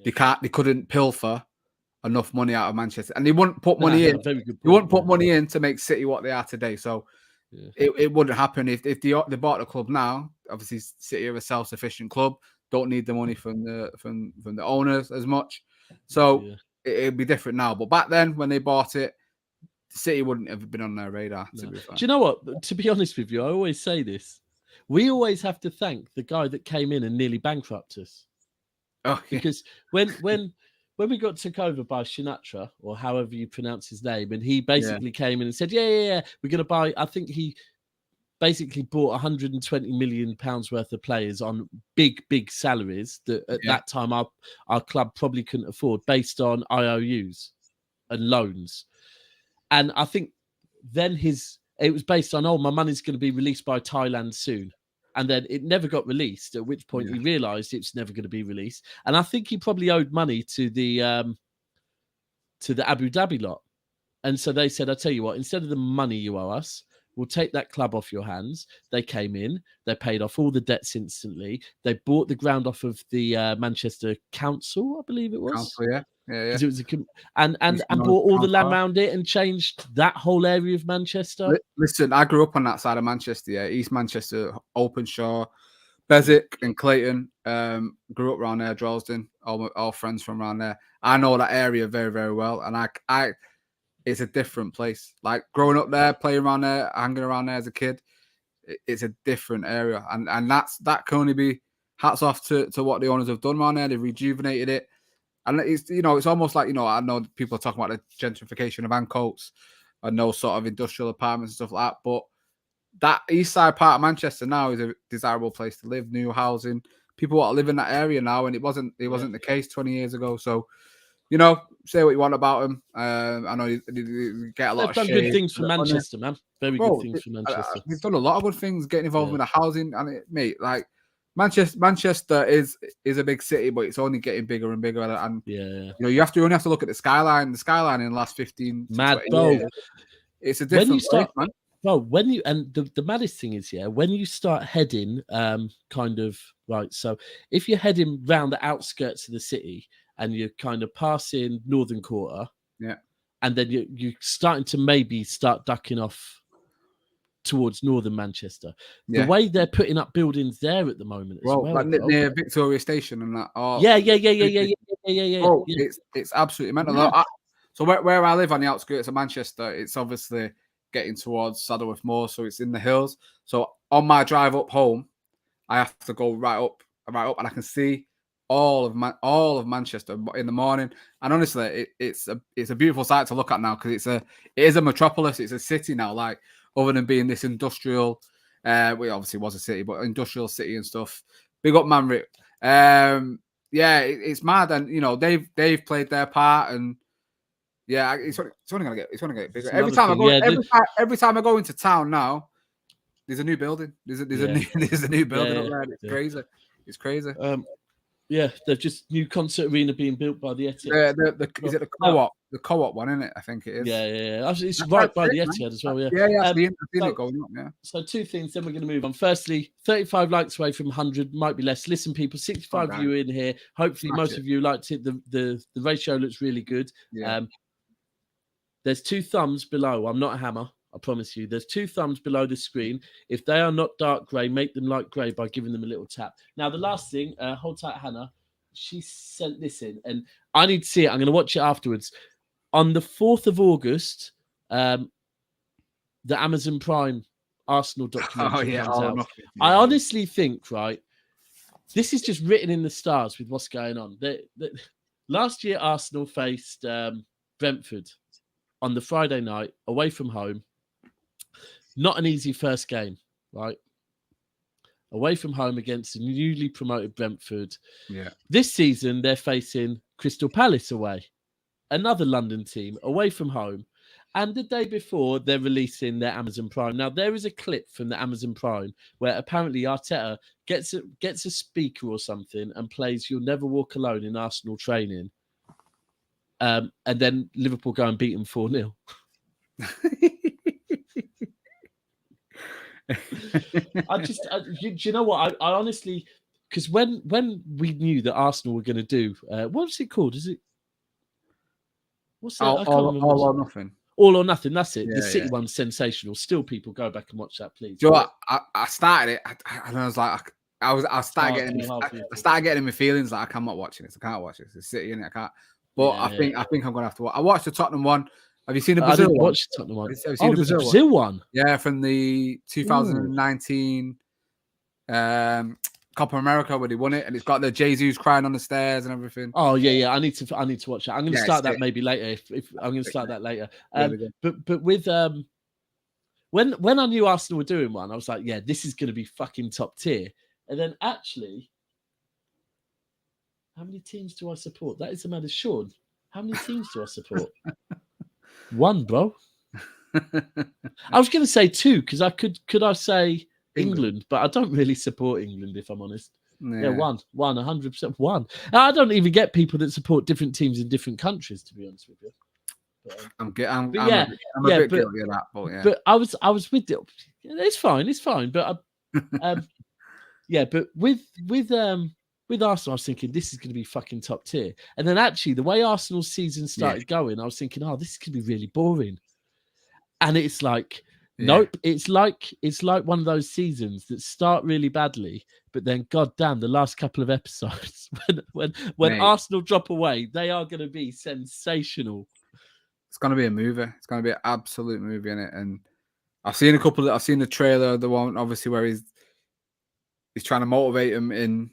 they couldn't pilfer enough money out of Manchester, and they wouldn't put money in. They wouldn't put money in to make City what they are today. So it wouldn't happen if they bought the club now. Obviously, City are a self-sufficient club. Don't need the money from the owners as much. So it'd be different now. But back then, when they bought it, City wouldn't have been on their radar. No. Do you know what? To be honest with you, I always say this. We always have to thank the guy that came in and nearly bankrupted us. Oh, yeah. Because when we got took over by Sinatra, or however you pronounce his name, and he basically came in and said, we're going to buy, I think he basically bought 120 million pounds worth of players on big salaries that at that time our club probably couldn't afford, based on IOUs and loans. And I think then it was based on, my money's going to be released by Thailand soon. And then it never got released, at which point he realised it's never going to be released. And I think he probably owed money to the Abu Dhabi lot. And so they said, I tell you what, instead of the money you owe us, we'll take that club off your hands. They came in, they paid off all the debts instantly. They bought the ground off of the Manchester Council, I believe it was. Council, yeah. Because it was and East bought North all the land Council. around it and changed that whole area of Manchester. Listen, I grew up on that side of Manchester, yeah. East Manchester, Openshaw, Beswick and Clayton. Grew up around there, Droylsden, all friends from around there. I know that area very, very well. And I it's a different place. Like growing up there, playing around there, hanging around there as a kid, it's a different area. And that can only be hats off to what the owners have done around there. They've rejuvenated it. And it's, it's almost like, I know people are talking about the gentrification of Ancoats and those sort of industrial apartments and stuff like that. But that east side part of Manchester now is a desirable place to live, new housing. People want to live in that area now, and it wasn't the case 20 years ago. So, say what you want about them. I know you get a lot of shade. They've done good things for Manchester, man. Very good things for Manchester. They've done a lot of good things, getting involved with the housing. And mate, like Manchester is a big city, but it's only getting bigger and bigger. And you only have to look at the skyline. The skyline in the last 15 to 20 years, it's a different place, man. Well, the maddest thing is, when you start heading, kind of right. So if you're heading round the outskirts of the city and you're kind of passing Northern Quarter, and then you're starting to maybe start ducking off towards Northern Manchester. The way they're putting up buildings there at the moment, like near Victoria Station and that. Yeah. It's absolutely mental. So where I live on the outskirts of Manchester, it's obviously getting towards Saddleworth Moor, so it's in the hills. So on my drive up home, I have to go right up, and I can see all of Manchester in the morning. And honestly, it's a beautiful sight to look at now, because it is a metropolis. It's a city now, like other than being this industrial. We obviously was a city, but industrial city and stuff. Big up Manrit. It's mad, and they've played their part, and it's only gonna get bigger. Every time I go into town now, there's a new building. There's a new building up there. It's crazy. It's crazy. They've just new concert arena being built by the Etihad. Is it the co-op? The co-op one, isn't it? I think it is. Yeah. It's right by the Etihad as well. I've seen it going up. Yeah. So two things, then we're going to move on. Firstly, 35 likes away from 100, might be less. Listen, people, 65 of you in here. Hopefully, most of you liked it. The ratio looks really good. Yeah. There's 2 thumbs below. I'm not a hammer, I promise you. There's 2 thumbs below the screen. If they are not dark grey, make them light grey by giving them a little tap. Now, the last thing, hold tight, Hannah. She sent this in, and I need to see it. I'm going to watch it afterwards. On the 4th of August, the Amazon Prime Arsenal documentary comes out. I honestly think, right, this is just written in the stars with what's going on. Last year, Arsenal faced Brentford on the Friday night, away from home. Not an easy first game, right? Away from home against the newly promoted Brentford. Yeah. This season, they're facing Crystal Palace away. Another London team, away from home. And the day before, they're releasing their Amazon Prime. Now, there is a clip from the Amazon Prime where apparently Arteta gets a speaker or something and plays You'll Never Walk Alone in Arsenal training. And then Liverpool go and beat them 4-0. Do you know what? I honestly, because when we knew that Arsenal were going to do, what's it called? What's that? All or Nothing. All or Nothing. That's it. The City one's sensational. Still, people go back and watch that, please. Do you know what? I started it, and I was like, I started getting in my feelings like I cannot watch this. I can't watch this. It's City, innit? I can't. But I think I'm gonna have to watch. I watched the Tottenham one. Have you seen the Brazil one? Watch the Tottenham one. Have you seen the Brazil one? Yeah, from the 2019 Copa America where they won it, and it's got the Jesus crying on the stairs and everything. Oh yeah. I need to watch that. I'm going to start that maybe later. If I'm going to start that later. But with when I knew Arsenal were doing one, I was like, yeah, this is going to be fucking top tier. And then actually, how many teams do I support? That is the matter, Sean. How many teams do I support? 1, bro. I was going to say 2 because I could I say England, but I don't really support England if I'm honest. Yeah, 1, 100%, 1. I don't even get people that support different teams in different countries, to be honest with you. I'm But a yeah, bit, yeah, guilty of that, but yeah. But I was with it. It's fine. But yeah, but with Arsenal, I was thinking this is going to be fucking top tier. And then actually, the way Arsenal's season started going, I was thinking, oh, this is going to be really boring. And it's like, nope. It's like one of those seasons that start really badly, but then, goddamn, the last couple of episodes, when Arsenal drop away, they are going to be sensational. It's going to be a movie. It's going to be an absolute movie in it. And I've seen I've seen the trailer, the one obviously where he's trying to motivate him in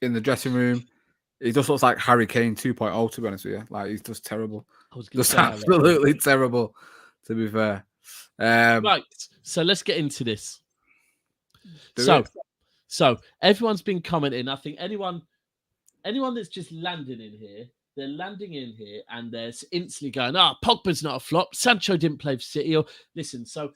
the dressing room. He just looks like Harry Kane 2.0, to be honest with you. Like, he's just terrible. Just absolutely terrible, to be fair. Right. So let's get into this. So everyone's been commenting. I think anyone that's just landing in here, they're landing in here and they're instantly going, Pogba's not a flop. Sancho didn't play for City. Or listen, so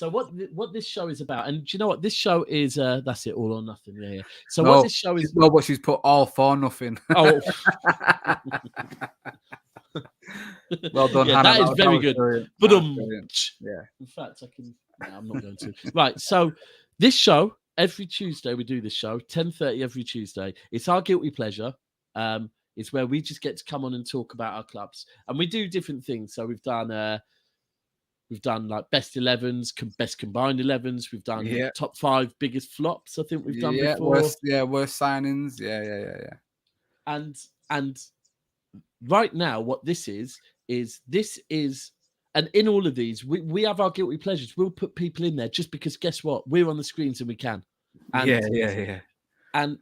what this show is about, and do you know what this show is? That's it, all or nothing. Yeah. So what this show is? No, but she's put all for nothing. Oh, well done, yeah, Hannah. that is very good. But yeah. In fact, I can. No, I'm not going to. Right. So this show, every Tuesday we do this show, 10:30 every Tuesday. It's our guilty pleasure. It's where we just get to come on and talk about our clubs, and we do different things. So we've done like best 11s, best combined 11s. We've done top 5 biggest flops. I think we've done before. Worst signings. Yeah. And right now, what this is, and in all of these, we have our guilty pleasures. We'll put people in there just because, guess what? We're on the screens and we can. And, yeah. And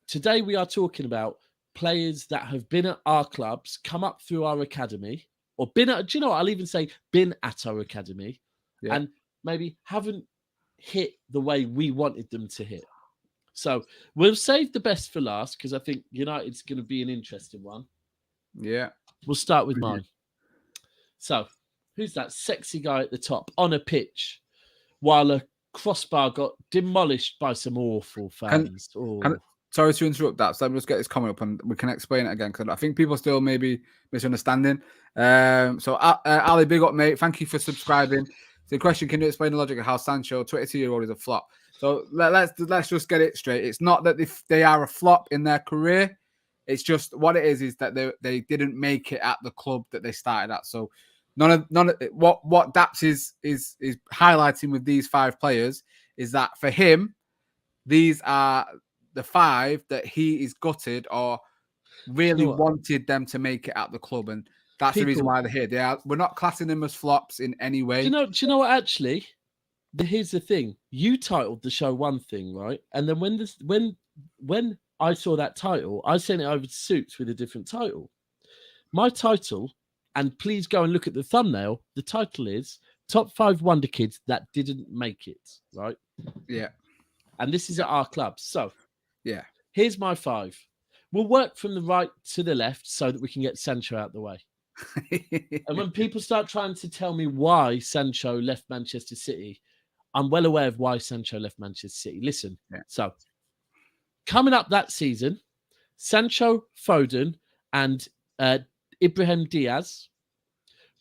today we are talking about players that have been at our clubs, come up through our academy, or been at, do you know what? I'll even say been at our academy, and maybe haven't hit the way we wanted them to hit. So we'll save the best for last because I think United's going to be an interesting one. Yeah. We'll start with mine. So who's that sexy guy at the top on a pitch while a crossbar got demolished by some awful fans? Sorry to interrupt that. So let me just get this comment up and we can explain it again because I think people still may be misunderstanding. So Ali, big up, mate. Thank you for subscribing. So the question, can you explain the logic of how Sancho, 22-year-old, is a flop? So let's just get it straight. It's not that they are a flop in their career. It's just what it is that they didn't make it at the club that they started at. So none of what Daps is highlighting with these 5 players is that for him, these are the 5 that he is gutted or really wanted them to make it at the club, and that's the reason why they're here. We're not classing them as flops in any way. Do you know what? Actually, here's the thing. You titled the show one thing, right? And then when I saw that title, I sent it over to Suits with a different title. My title, and please go and look at the thumbnail. The title is Top 5 Wonder Kids That Didn't Make It, right? Yeah. And this is at our club. So, yeah. Here's my 5. We'll work from the right to the left so that we can get Sancho out the way. And when people start trying to tell me why Sancho left Manchester City, I'm well aware of why Sancho left Manchester City. Listen, So coming up that season, Sancho, Foden, and Ibrahim Diaz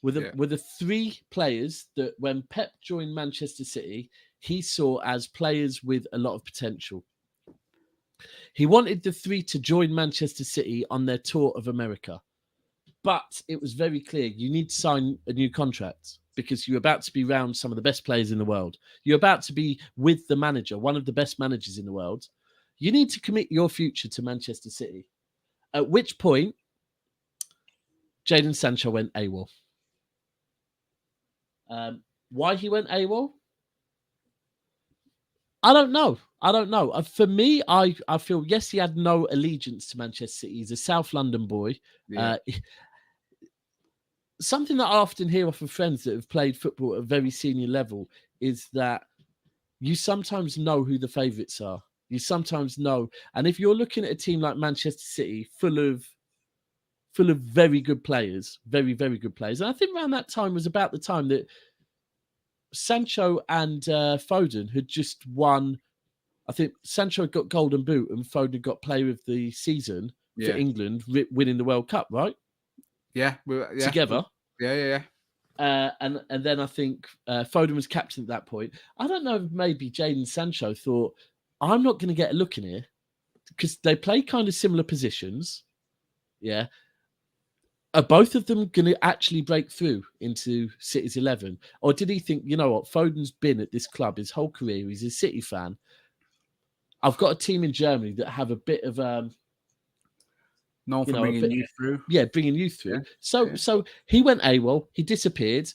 were the 3 players that when Pep joined Manchester City, he saw as players with a lot of potential. He wanted the 3 to join Manchester City on their tour of America. But it was very clear you need to sign a new contract because you're about to be around some of the best players in the world. You're about to be with the manager, one of the best managers in the world. You need to commit your future to Manchester City. At which point, Jadon Sancho went AWOL. Why he went AWOL? I don't know. For me, I feel, yes, he had no allegiance to Manchester City. He's a South London boy. Yeah. Something that I often hear off of friends that have played football at a very senior level is that you sometimes know who the favourites are. You sometimes know. And if you're looking at a team like Manchester City, full of very good players, very, very good players. And I think around that time was about the time that Sancho and Foden had just won. I think Sancho got Golden Boot and Foden got Player of the Season for England, winning the World Cup, right? Yeah. Together. Yeah. And then I think Foden was captain at that point. I don't know if maybe Jadon Sancho thought, I'm not going to get a look in here because they play kind of similar positions. Yeah. Are both of them going to actually break through into City's 11? Or did he think, you know what, Foden's been at this club his whole career. He's a City fan. I've got a team in Germany that have a bit of, known for bringing youth through. Yeah, bringing youth through. Yeah. So he went AWOL. He disappeared.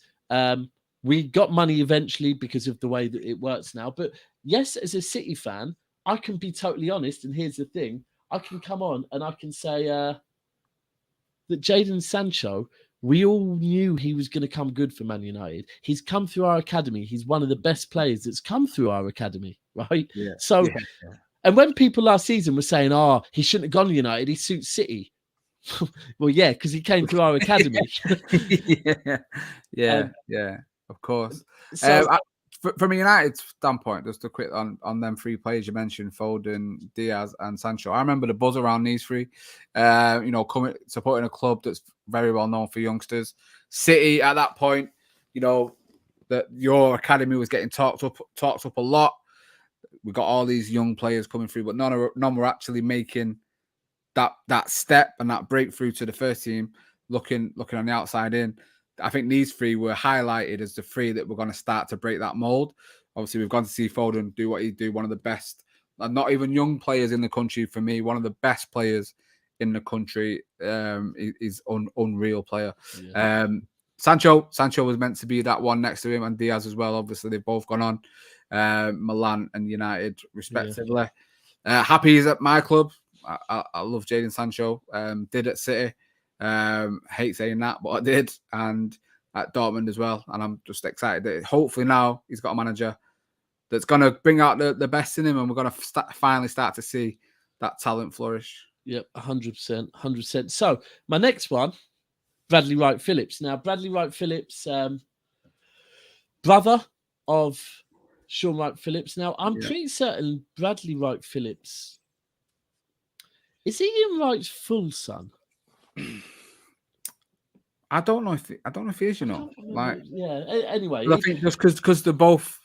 We got money eventually because of the way that it works now. But yes, as a City fan, I can be totally honest. And here's the thing. I can come on and I can say that Jadon Sancho, we all knew he was going to come good for Man United. He's come through our academy. He's one of the best players that's come through our academy, right? Yeah. So, and when people last season were saying, oh, he shouldn't have gone to United, he suits City. Well, yeah, because he came through our academy. yeah, of course. So, from a United standpoint, just a quick on them three players you mentioned, Foden, Diaz, and Sancho. I remember the buzz around these three. Coming supporting a club that's very well known for youngsters. City at that point, that your academy was getting talked up a lot. We got all these young players coming through, but none were actually making that step and that breakthrough to the first team. Looking on the outside in. I think these three were highlighted as the three that were going to start to break that mold. Obviously, we've gone to see Foden do what he do, one of the best, not even young players in the country for me, one of the best players in the country. He's unreal player. Yeah. Sancho was meant to be that one next to him, and Diaz as well. Obviously, they've both gone on Milan and United respectively. Yeah. Happy he's at my club. I love Jadon Sancho. Did at City. Hate saying that, but I did, and at Dortmund as well. And I'm just excited that hopefully now he's got a manager that's going to bring out the best in him, and we're going to finally start to see that talent flourish. Yep, 100%, 100%. So my next one, Bradley Wright Phillips. Now, Bradley Wright Phillips, brother of Sean Wright Phillips. Now, I'm pretty certain Bradley Wright Phillips, is he Ian Wright's full son? I don't know if he is, Anyway, I think just because they both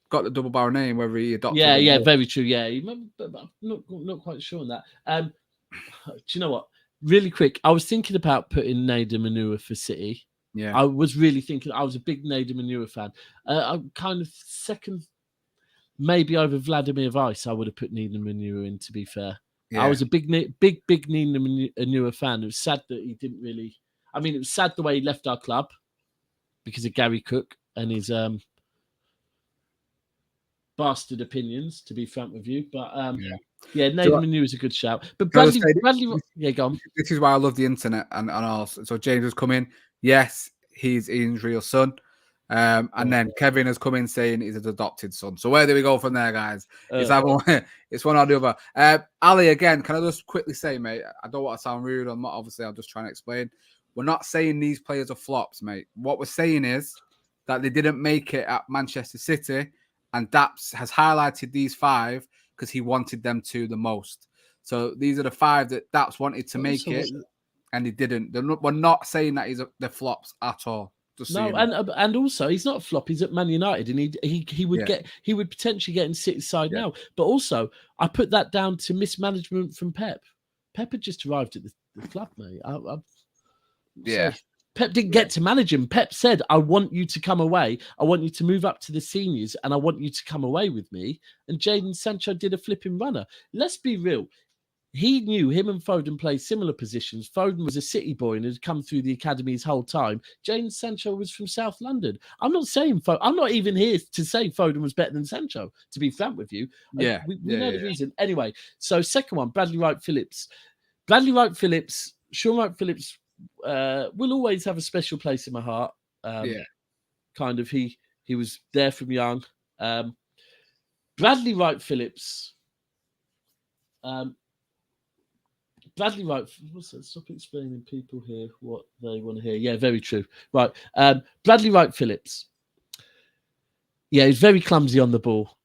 got the double barrel name, whether he adopted. Yeah, very true. Yeah, but I'm not quite sure on that. Do you know what? Really quick, I was thinking about putting Nader Manua for City. Yeah, I was really thinking. I was a big Nader Manua fan. I'm kind of second, maybe over Vladimir Weiss. I would have put Nader Manua in. To be fair, I was a big Nader Manua fan. It was sad that he didn't really. I mean, it was sad the way he left our club because of Gary Cook and his bastard opinions, to be frank with you. But Nader Manua is a good shout. But Bradley, go on. This is why I love the internet and all. So James has come in. Yes, he's Ian's real son. And then Kevin has come in saying he's his adopted son. So where do we go from there, guys? It's one or the other. Ali, again, can I just quickly say, mate, I don't want to sound rude. I'm just trying to explain. We're not saying these players are flops, mate. What we're saying is that they didn't make it at Manchester City, and Daps has highlighted these five because he wanted them to the most. So these are the five that Daps wanted to make it, and he didn't. We're not saying that they're flops at all. And also he's not a flop. He's at Man United, and he would potentially get in City's side now. But also, I put that down to mismanagement from Pep. Pep had just arrived at the club, mate. Pep didn't get to manage him. Pep said, I want you to come away. I want you to move up to the seniors, and I want you to come away with me. And Jadon Sancho did a flipping runner. Let's be real. He knew him and Foden played similar positions. Foden was a City boy and had come through the academy his whole time. Jadon Sancho was from South London. I'm not saying I'm not even here to say Foden was better than Sancho, to be frank with you. We know the reason. Anyway, so second one, Bradley Wright Phillips. Bradley Wright Phillips, Sean Wright Phillips will always have a special place in my heart. Kind of he was there from young. Bradley Wright Phillips. Bradley Wright, stop explaining people here what they want to hear. Yeah, very true. Right. Bradley Wright Phillips. Yeah, he's very clumsy on the ball.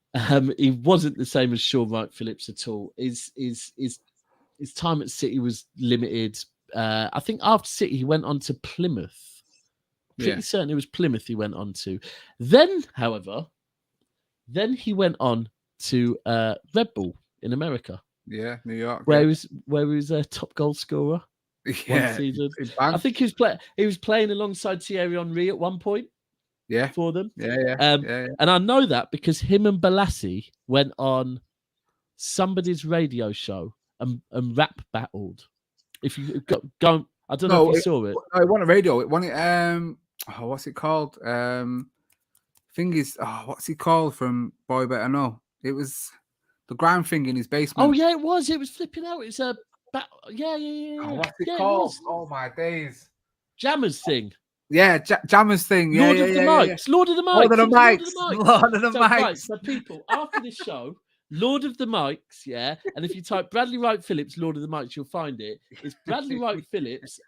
He wasn't the same as Sean Wright Phillips at all. His time at City was limited. I think after City, he went on to Plymouth. Pretty certain it was Plymouth he went on to. Then, however, he went on to Red Bull in America. Yeah, New York. Where he was a top goal scorer one season. I think he was playing alongside Thierry Henry at one point. Yeah. For them. Yeah. And I know that because him and Balassi went on somebody's radio show and rap battled. If you go, I don't know if you saw it. No, it wasn't a radio. It wasn't. What's it called? What's he called from Boy Better Know? It was the ground thing in his basement. Oh yeah, it was. It was flipping out. It's a yeah. Oh, what's it called? Oh my days. Jammers thing. Yeah, Jammers thing. Yeah, Lord of the Mics. Lord of the Mics. Lord of the Mics. Right, so people, after this show, Lord of the Mics, yeah, and if you type Bradley Wright Phillips, Lord of the Mics, you'll find it. It's Bradley Wright Phillips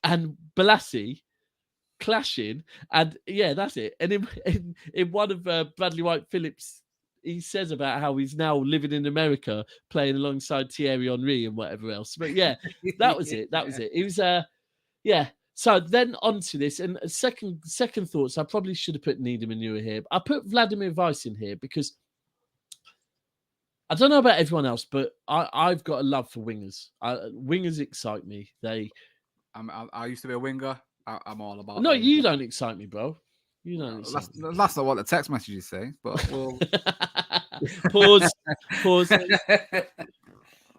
and Balassi clashing, and yeah, that's it. And in one of Bradley Wright Phillips, he says about how he's now living in America, playing alongside Thierry Henry and whatever else. But yeah, that was it. That was it. It was yeah. So then onto this, and second thoughts. I probably should have put Needham and Ewer here. I put Vladimir Weiss in here because I don't know about everyone else, but I've got a love for wingers. Wingers excite me. I used to be a winger. I'm all about. No, you don't excite me, bro. You don't. That's not what the text messages say. But we'll... pause.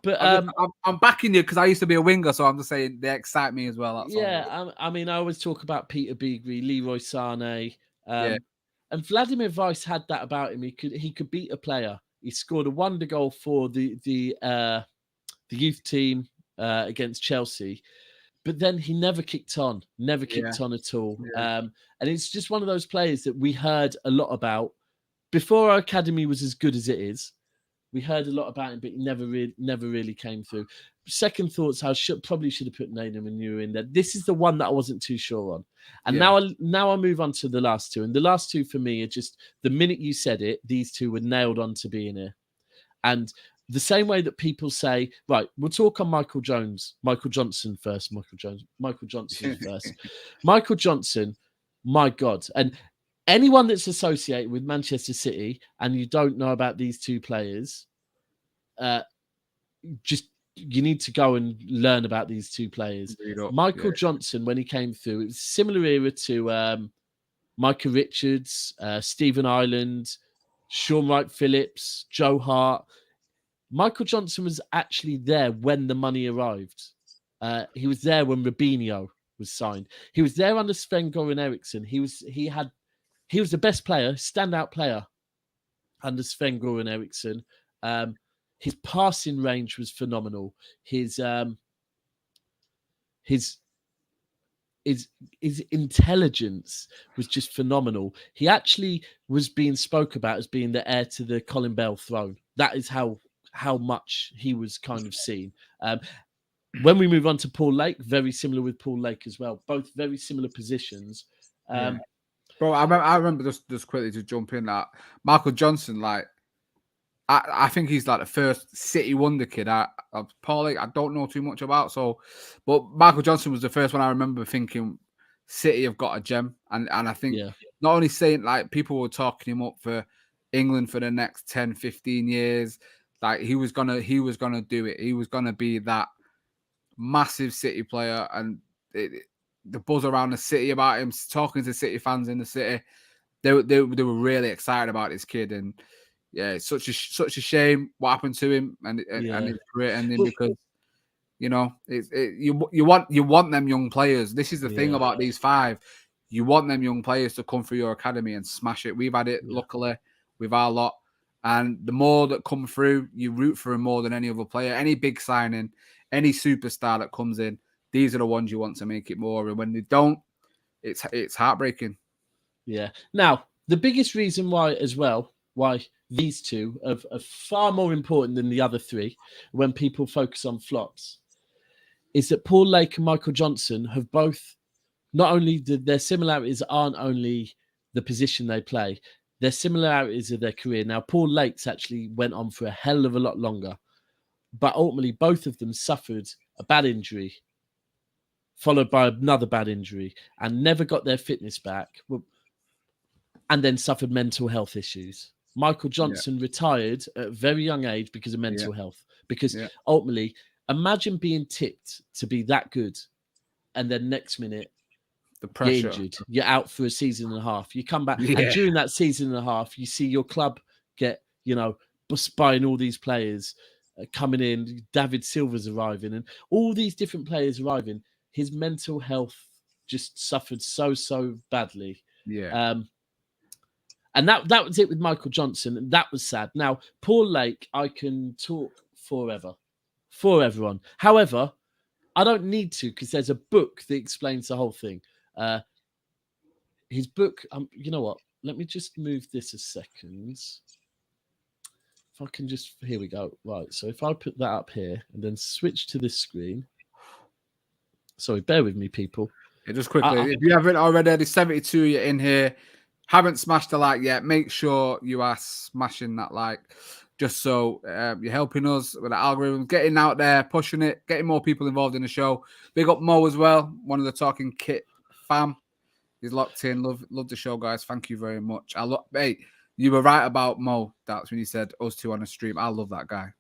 But I'm backing you because I used to be a winger, so I'm just saying they excite me as well. That's all. I mean, I always talk about Peter Beagrie, Leroy Sané, and Vladimir Weiss had that about him. He could beat a player. He scored a wonder goal for the youth team against Chelsea, but then he never kicked on at all. Yeah. And it's just one of those players that we heard a lot about before our academy was as good as it is. We heard a lot about him, but he never really came through. Second thoughts, I probably should have put Needham and Ewer in there. This is the one that I wasn't too sure on. And now I move on to the last two. And the last two for me are just, the minute you said it, these two were nailed on to being here. And the same way that people say, right, we'll talk on Michael Johnson first. Michael Johnson, my God. And anyone that's associated with Manchester City and you don't know about these two players, you need to go and learn about these two players. Michael Johnson, when he came through, it was a similar era to Micah Richards, Stephen Ireland, Sean Wright Phillips, Joe Hart. Michael Johnson was actually there when the money arrived. He was there when Robinho was signed. He was there under Sven-Göran Eriksson. He was the best player, standout player under Sven-Göran Eriksson. His passing range was phenomenal. His intelligence was just phenomenal. He actually was being spoke about as being the heir to the Colin Bell throne. That is how much he was kind of seen. When we move on to Paul Lake, very similar with Paul Lake as well. Both very similar positions. Bro, I remember just quickly to jump in that Michael Johnson, like I think he's like the first City wonder kid. Paul Lake, I don't know too much about. But Michael Johnson was the first one I remember thinking City have got a gem, and I think not only saying like people were talking him up for England for the next 10, 15 years, like he was gonna do it. He was gonna be that massive City player, and the buzz around the city about him, talking to City fans in the city, they were really excited about this kid. And yeah, it's such a shame what happened to him and his career ending, because you want them young players. This is the thing about these five. You want them young players to come through your academy and smash it. We've had it luckily with our lot, and the more that come through, you root for them more than any other player. Any big signing, any superstar that comes in, these are the ones you want to make it more. And when they don't, it's heartbreaking. Yeah. Now, the biggest reason why these two are far more important than the other three when people focus on flops is that Paul Lake and Michael Johnson have both, not only their similarities aren't only the position they play, their similarities of their career. Now, Paul Lake's actually went on for a hell of a lot longer, but ultimately both of them suffered a bad injury followed by another bad injury, and never got their fitness back, and then suffered mental health issues. Michael Johnson retired at a very young age because of mental health. Because ultimately, imagine being tipped to be that good, and then next minute, the pressure, you're injured. You're out for a season and a half. You come back, and during that season and a half, you see your club get, buying all these players coming in. David Silva's arriving, and all these different players arriving. His mental health just suffered so badly. And that was it with Michael Johnson, and that was sad. Now, Paul Lake, I can talk forever on. However, I don't need to, because there's a book that explains the whole thing. His book, you know what? Let me just move this a second. If I can just, here we go. Right, so if I put that up here and then switch to this screen. Sorry, bear with me, people. Yeah, just quickly, if you haven't already, there's 72 you're in here. Haven't smashed the like yet, make sure you are smashing that like, just so you're helping us with the algorithm, getting out there, pushing it, getting more people involved in the show. Big up Mo as well, one of the Talking Kit fam. He's locked in. Love the show, guys. Thank you very much. Hey, you were right about Mo. That's when you said us two on a stream. I love that guy.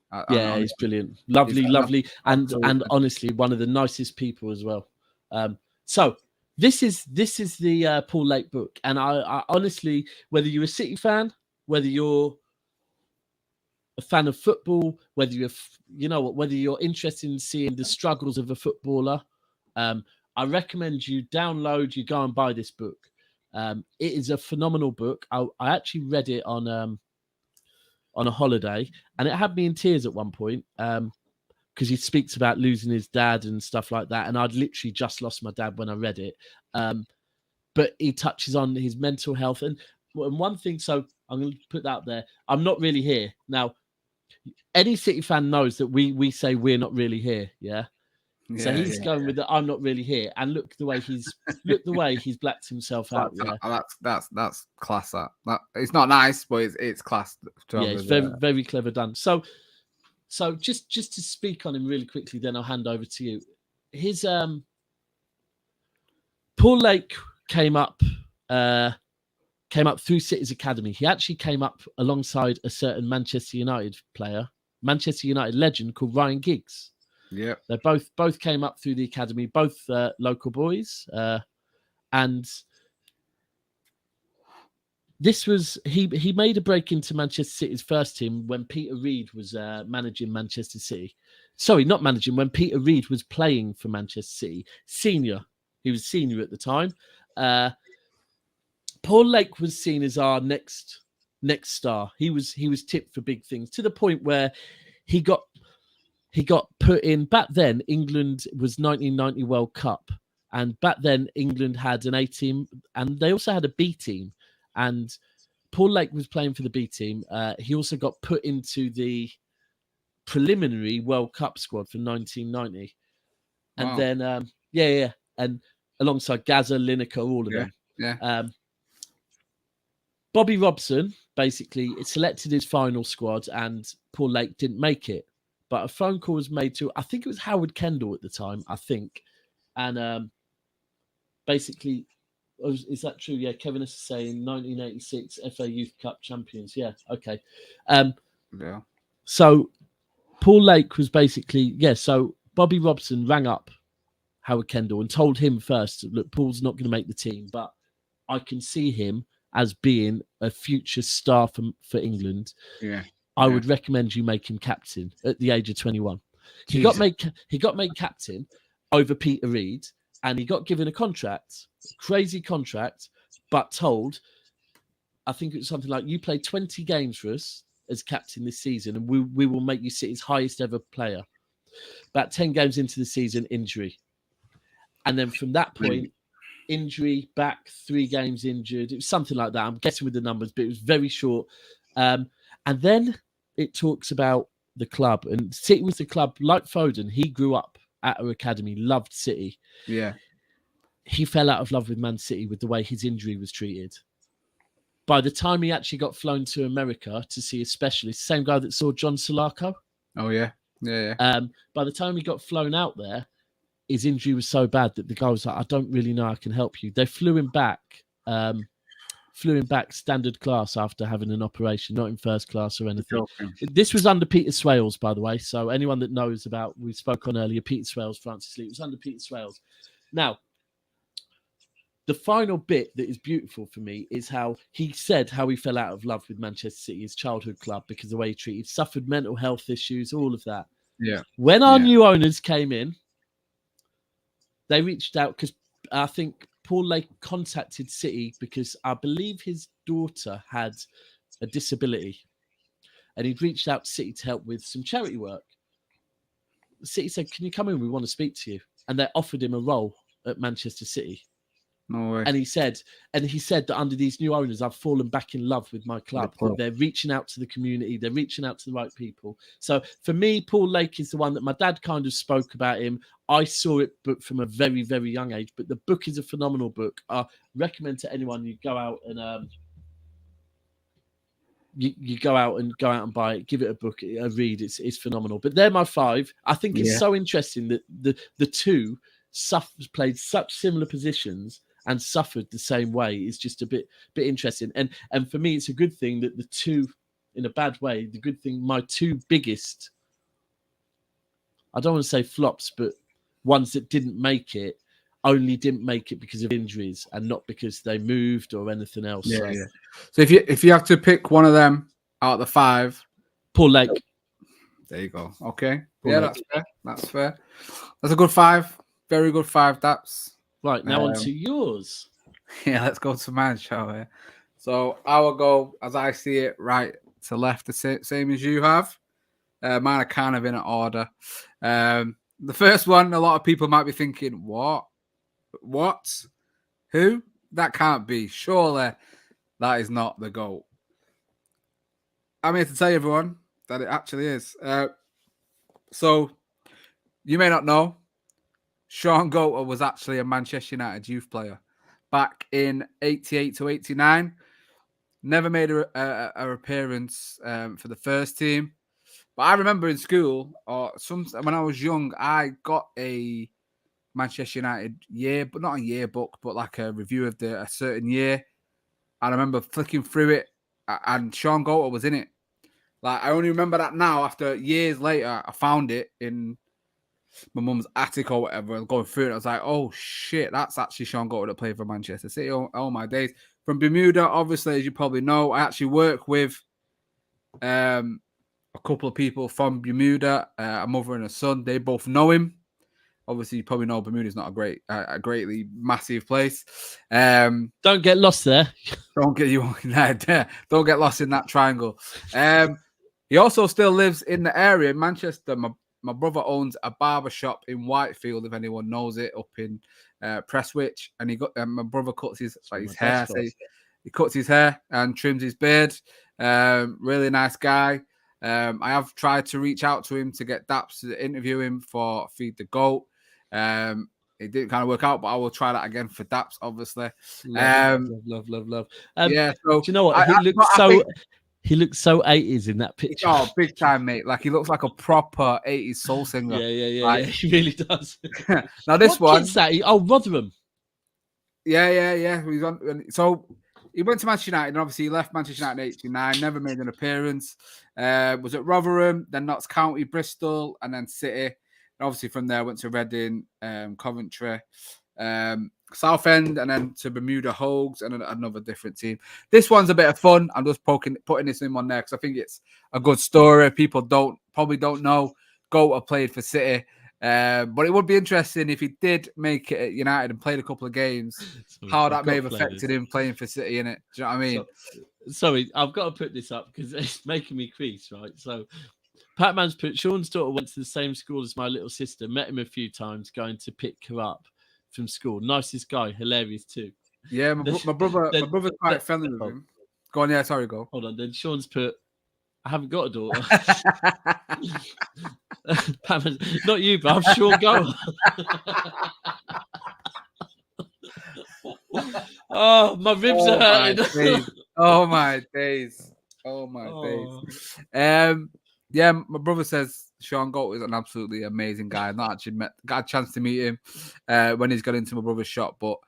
He's brilliant. Lovely. And honestly, one of the nicest people as well. So this is the Paul Lake book. And I honestly, whether you're a City fan, whether you're a fan of football, whether whether you're interested in seeing the struggles of a footballer, I recommend you download, you go and buy this book. It is a phenomenal book. I actually read it on a holiday, and it had me in tears at one point because he speaks about losing his dad and stuff like that. And I'd literally just lost my dad when I read it. But he touches on his mental health. And one thing, so I'm going to put that out there. I'm not really here. Now, any City fan knows that we say we're not really here. Yeah. So he's going with the "I'm not really here," and look the way he's blacked himself out. That's class. That it's not nice, but it's class. It's very clever done. So just to speak on him really quickly, then I'll hand over to you. His Paul Lake came up through City's academy. He actually came up alongside a certain Manchester United player, Manchester United legend called Ryan Giggs. Yeah, they both came up through the academy, both local boys, and this was he made a break into Manchester City's first team when Peter Reid was managing Manchester City. Sorry, not managing, when Peter Reid was playing for Manchester City. Senior, he was senior at the time. Paul Lake was seen as our next star. He was tipped for big things, to the point where he got put in. Back then, England was 1990 World Cup, and back then England had an A team, and they also had a B team. And Paul Lake was playing for the B team. He also got put into the preliminary World Cup squad for 1990, and then and alongside Gazza, Lineker, all of them. Yeah. Bobby Robson basically selected his final squad, and Paul Lake didn't make it. But a phone call was made to, I think it was Howard Kendall at the time, and basically, is that true? Yeah, Kevin is saying 1986 FA Youth Cup champions. Yeah, okay. So Paul Lake was basically, so Bobby Robson rang up Howard Kendall and told him first, look, Paul's not going to make the team, but I can see him as being a future star for England. Yeah. I would recommend you make him captain at the age of 21. He got made captain over Peter Reid, and he got given a crazy contract, but told, I think it was something like, you play 20 games for us as captain this season, and we will make you City's highest ever player. About 10 games into the season, injury. And then from that point, injury, back 3 games injured. It was something like that. I'm guessing with the numbers, but it was very short. And then it talks about the club, and City was the club. Like Foden, he grew up at our academy, loved City. Yeah. He fell out of love with Man City with the way his injury was treated. By the time he actually got flown to America to see a specialist, same guy that saw John Solako. Oh, yeah. Yeah. By the time he got flown out there, his injury was so bad that the guy was like, I don't really know I can help you. They flew him back standard class after having an operation, not in first class or anything. This was under Peter Swales, by the way. So anyone that knows about, we spoke on earlier, Peter Swales, Francis Lee, it was under Peter Swales. Now, the final bit that is beautiful for me is how he said how he fell out of love with Manchester City, his childhood club, because of the way he treated, suffered mental health issues, all of that. Yeah. When our new owners came in, they reached out because I think Paul Lake contacted City because I believe his daughter had a disability, and he'd reached out to City to help with some charity work. City said, "Can you come in? We want to speak to you." And they offered him a role at Manchester City. No way. And he said that under these new owners, I've fallen back in love with my club. That they're reaching out to the community, they're reaching out to the right people. So for me, Paul Lake is the one that my dad kind of spoke about him. I saw it, but from a very, very young age. But the book is a phenomenal book. I recommend to anyone you go out and you go out and buy it, give it a read. It's phenomenal. But they're my 5. I think it's so interesting that the two played such similar positions and suffered the same way. Is just a bit interesting. And for me, it's a good thing that the two, in a bad way, the good thing, my 2 biggest, I don't want to say flops, but ones that didn't make it, only didn't make it because of injuries and not because they moved or anything else. Yeah. So if you have to pick one of them out of the 5, Paul Lake. There you go. Okay. Paul Lake. Lake. That's fair. That's a good 5. Very good 5. That's right. Now on to yours. Yeah, let's go to mine, shall we? So I will go, as I see it, right to left, the same as you have. Mine are kind of in order. The first one, a lot of people might be thinking, what? Who? That can't be. Surely that is not the GOAT. I'm here to tell you, everyone, that it actually is. So you may not know, Sean Goater was actually a Manchester United youth player back in 88 to 89. Never made a appearance for the first team. But I remember in school, or when I was young, I got a Manchester United but not a yearbook, but like a review of a certain year. I remember flicking through it, and Sean Goater was in it. Like, I only remember that now. After years later, I found it in my mum's attic or whatever, and going through it, I was like, "Oh shit, that's actually Sean Goater that played for Manchester City." Oh my days! From Bermuda, obviously, as you probably know, I actually work with a couple of people from Bermuda, a mother and a son. They both know him. Obviously, you probably know Bermuda is not a greatly massive place. Don't get lost there. Don't get lost in that triangle. He also still lives in the area in Manchester. My brother owns a barber shop in Whitefield, if anyone knows it, up in Prestwich. And my brother cuts his hair. So he cuts his hair and trims his beard. Really nice guy. I have tried to reach out to him to get Daps to interview him for Feed the Goat. It didn't kind of work out, but I will try that again for Daps, obviously. Love. Yeah. So do you know what? He looks so 80s in that picture. Oh, big time, mate. Like, he looks like a proper 80s soul singer. Yeah. He really does. Now, this one. Kid's that? Rotherham. Yeah. So he went to Manchester United, and obviously he left Manchester United in 89, never made an appearance. Was at Rotherham, then Notts County, Bristol, and then City. And obviously from there went to Reading, Coventry, Southend, and then to Bermuda Hogs, and another different team. This one's a bit of fun. I'm just putting this in one there because I think it's a good story. People probably don't know Goater played for City, but it would be interesting if he did make it at United and played a couple of games, how that may have affected him playing for City, innit? Do you know what I mean? Sorry, I've got to put this up because it's making me crease, right? So Patman's put, Sean's daughter went to the same school as my little sister, met him a few times going to pick her up from school. Nicest guy, hilarious too. Yeah, my brother's quite friendly with him. Go on, sorry, go. Hold on, then Sean's put, I haven't got a daughter. Not you, but I'm Sean Goater. Oh, my ribs are hurting. Oh my days. Yeah, my brother says Sean Goat is an absolutely amazing guy. I've not actually got a chance to meet him when he's got into my brother's shop, but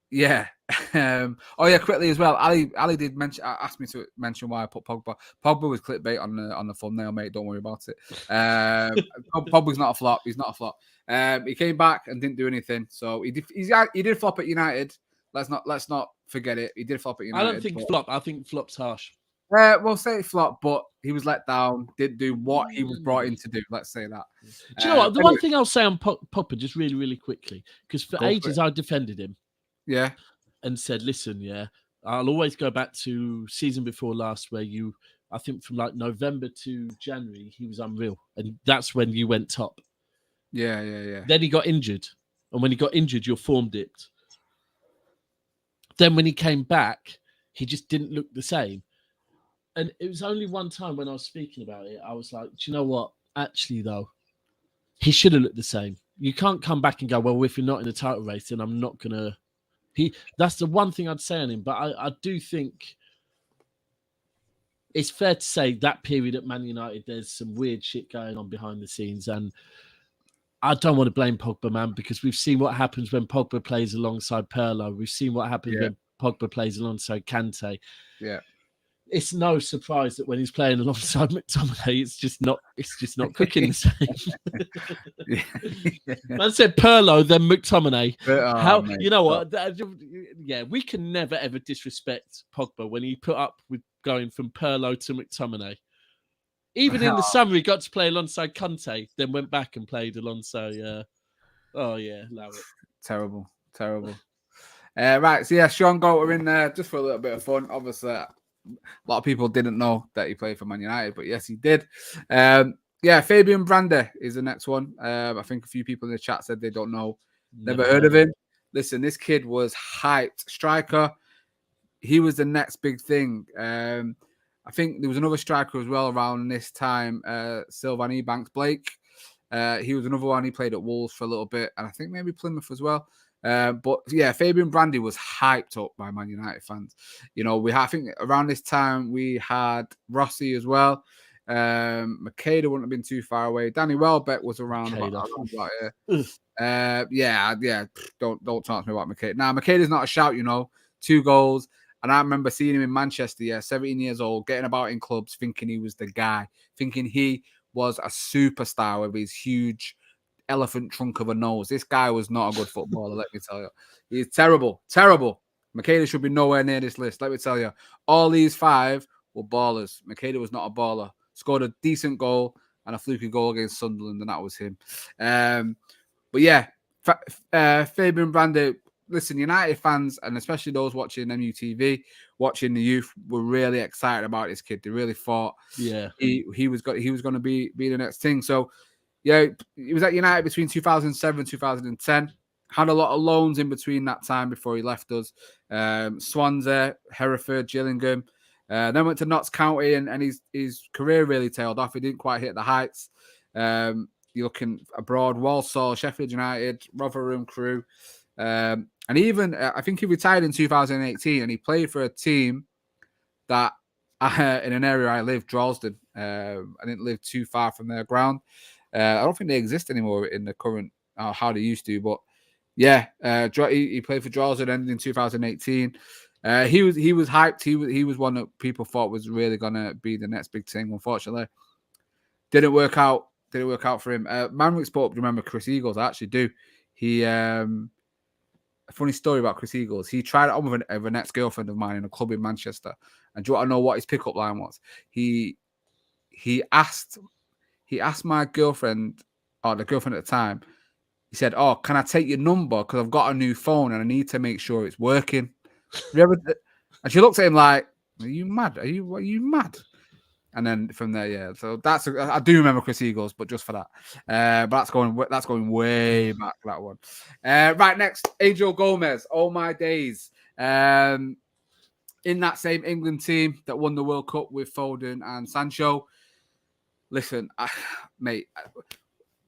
yeah. Oh yeah, quickly as well. Ali did mention, asked me to mention why I put Pogba. Pogba was clickbait on the thumbnail, mate. Don't worry about it. Pogba's not a flop. He's not a flop. He came back and didn't do anything. So he did flop at United. Let's not forget it. He did flop at United. I don't think flop. I think flop's harsh. We'll say flop, but he was let down. Didn't do what he was brought in to do. Let's say that. Do you know what? The one thing I'll say on Pogba, just really, really quickly, because for ages I defended him. Yeah. And said, listen, yeah, I'll always go back to season before last where I think from like November to January, he was unreal. And that's when you went top. Yeah. Then he got injured. And when he got injured, your form dipped. Then when he came back, he just didn't look the same. And it was only one time when I was speaking about it, I was like, do you know what? Actually, though, he should have looked the same. You can't come back and go, well, if you're not in the title race, then I'm not going to. That's the one thing I'd say on him. But I do think it's fair to say that period at Man United, there's some weird shit going on behind the scenes. And I don't want to blame Pogba, man, because we've seen what happens when Pogba plays alongside Pirlo. We've seen what happens when Pogba plays alongside Kante. Yeah. It's no surprise that when he's playing alongside McTominay, it's just not cooking the same. Man said Pirlo, then McTominay. How mate, you know what? Yeah, we can never ever disrespect Pogba when he put up with going from Pirlo to McTominay. Even in the summer, he got to play alongside Kante, then went back and played alongside. Allow it. Terrible. Right, so yeah, Sean Goat are in there just for a little bit of fun. Obviously, a lot of people didn't know that he played for Man United, but yes, he did. Fabian Brandy is the next one. I think a few people in the chat said they don't know, never heard of him. Listen, this kid was hyped. Striker, he was the next big thing. I think there was another striker as well around this time, Sylvan Ebanks-Blake. He was another one. He played at Wolves for a little bit, and I think maybe Plymouth as well. But yeah, Fabian Brandy was hyped up by Man United fans. You know, I think around this time we had Rossi as well. Makeda wouldn't have been too far away. Danny Welbeck was around about here. Don't talk to me about Makeda. Now, Makeda's not a shout, 2 goals. And I remember seeing him in Manchester, 17 years old, getting about in clubs, thinking he was the guy, thinking he was a superstar with his huge elephant trunk of a nose. This guy was not a good footballer, let me tell you. He's terrible. Makeda should be nowhere near this list, let me tell you. All these 5 were ballers. Makeda was not a baller. Scored a decent goal and a fluky goal against Sunderland, and that was him. But yeah, Fabian Brandy. Listen, United fans, and especially those watching MUTV, watching the youth, were really excited about this kid. They really thought he was going to be the next thing. So, yeah, he was at United between 2007 and 2010. Had a lot of loans in between that time before he left us. Swansea, Hereford, Gillingham. Then went to Notts County, and his career really tailed off. He didn't quite hit the heights. You're looking abroad, Walsall, Sheffield United, Rotherham Crew. And even, I think he retired in 2018, and he played for a team that, in an area I live, Droylsden. I didn't live too far from their ground. I don't think they exist anymore in the current, how they used to, but yeah, he played for Droylsden, ended in 2018. He was hyped. He was one that people thought was really going to be the next big thing. Unfortunately, didn't work out for him. Manwick Sport, remember Chris Eagles? I actually do. He... A funny story about Chris Eagles. He tried it on with an ex-girlfriend of mine in a club in Manchester. And do you want to know what his pickup line was? He asked my girlfriend, or the girlfriend at the time, he said, "Oh, can I take your number? Because I've got a new phone and I need to make sure it's working." And she looked at him like, "Are you mad? Are you mad?" And then from there, yeah. So I do remember Chris Eagles, but just for that. But that's going way back, that one. Right, next, Angel Gomez. Oh my days. In that same England team that won the World Cup with Foden and Sancho. Listen, mate,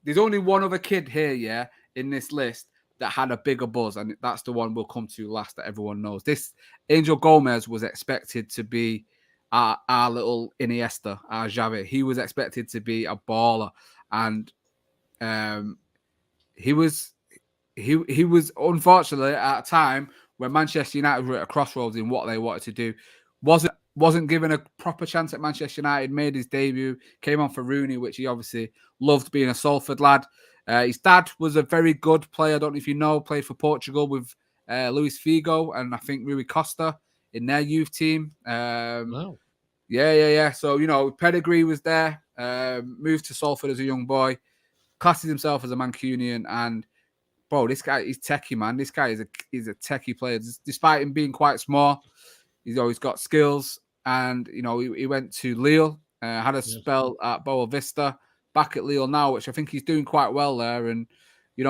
there's only one other kid here, in this list that had a bigger buzz, and that's the one we'll come to last that everyone knows. This Angel Gomez was expected to be our little Iniesta, our Xavi. He was expected to be a baller, and he was unfortunately at a time when Manchester United were at a crossroads in what they wanted to do. Wasn't given a proper chance at Manchester United. Made his debut, came on for Rooney, which he obviously loved, being a Salford lad. His dad was a very good player. I don't know if you know, played for Portugal with Luis Figo and I think Rui Costa in their youth team. Wow. Yeah. So, pedigree was there. Moved to Salford as a young boy, classes himself as a Mancunian, and bro, this guy, he's techie, man. This guy is a techie player. Despite him being quite small, he's always got skills. And, he went to Lille, had a spell at Boa Vista, back at Lille now, which I think he's doing quite well there. And,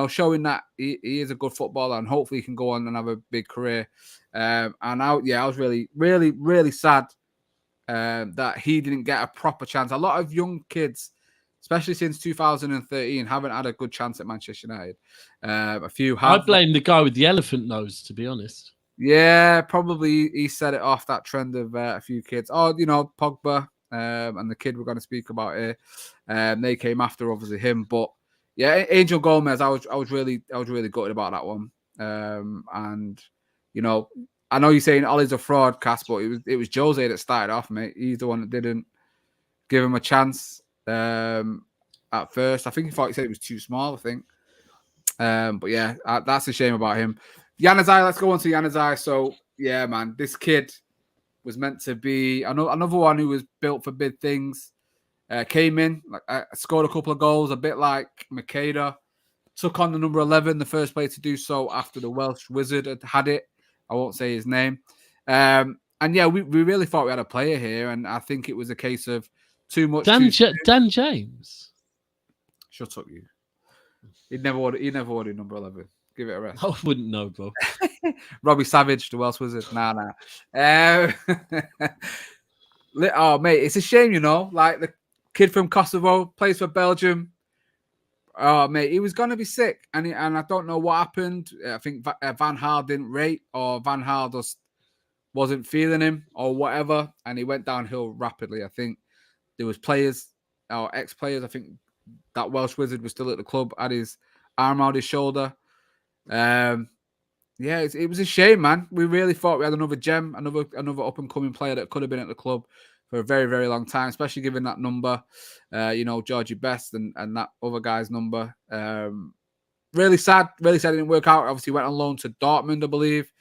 showing that he is a good footballer and hopefully he can go on and have a big career. I was really, really, really sad that he didn't get a proper chance. A lot of young kids, especially since 2013, haven't had a good chance at Manchester United. A few have. I blame the guy with the elephant nose, to be honest. Yeah, probably he set it off, that trend of a few kids. Oh, Pogba and the kid we're going to speak about here. They came after, obviously, him. But yeah, Angel Gomez, I was really gutted about that one. And I know you're saying Ollie's a fraud, Cass, but it was Jose that started off, mate. He's the one that didn't give him a chance at first. I think he thought he said it was too small, I think. But yeah, that's a shame about him. Januzaj, let's go on to Januzaj. So yeah, man, this kid was meant to be another one who was built for big things. Came in, scored a couple of goals, a bit like Makeda. Took on the number 11, the first player to do so after the Welsh wizard had it. I won't say his name. And yeah, we really thought we had a player here, and I think it was a case of too much. Dan James. Shut up, you. He never wanted number 11. Give it a rest. I wouldn't know, bro. Robbie Savage, the Welsh wizard. Nah. Oh, mate, it's a shame, like the kid from Kosovo, plays for Belgium. Oh, mate, he was going to be sick, and I don't know what happened. I think Van Gaal didn't rate, or Van Gaal just wasn't feeling him, or whatever, and he went downhill rapidly. I think there was players, or ex-players, I think that Welsh wizard was still at the club, had his arm around his shoulder. Yeah, it was a shame, man. We really thought we had another gem, another up-and-coming player that could have been at the club for a very, very long time, especially given that number, Georgie Best and that other guy's number. Really sad it didn't work out. Obviously, he went on loan to Dortmund, I believe,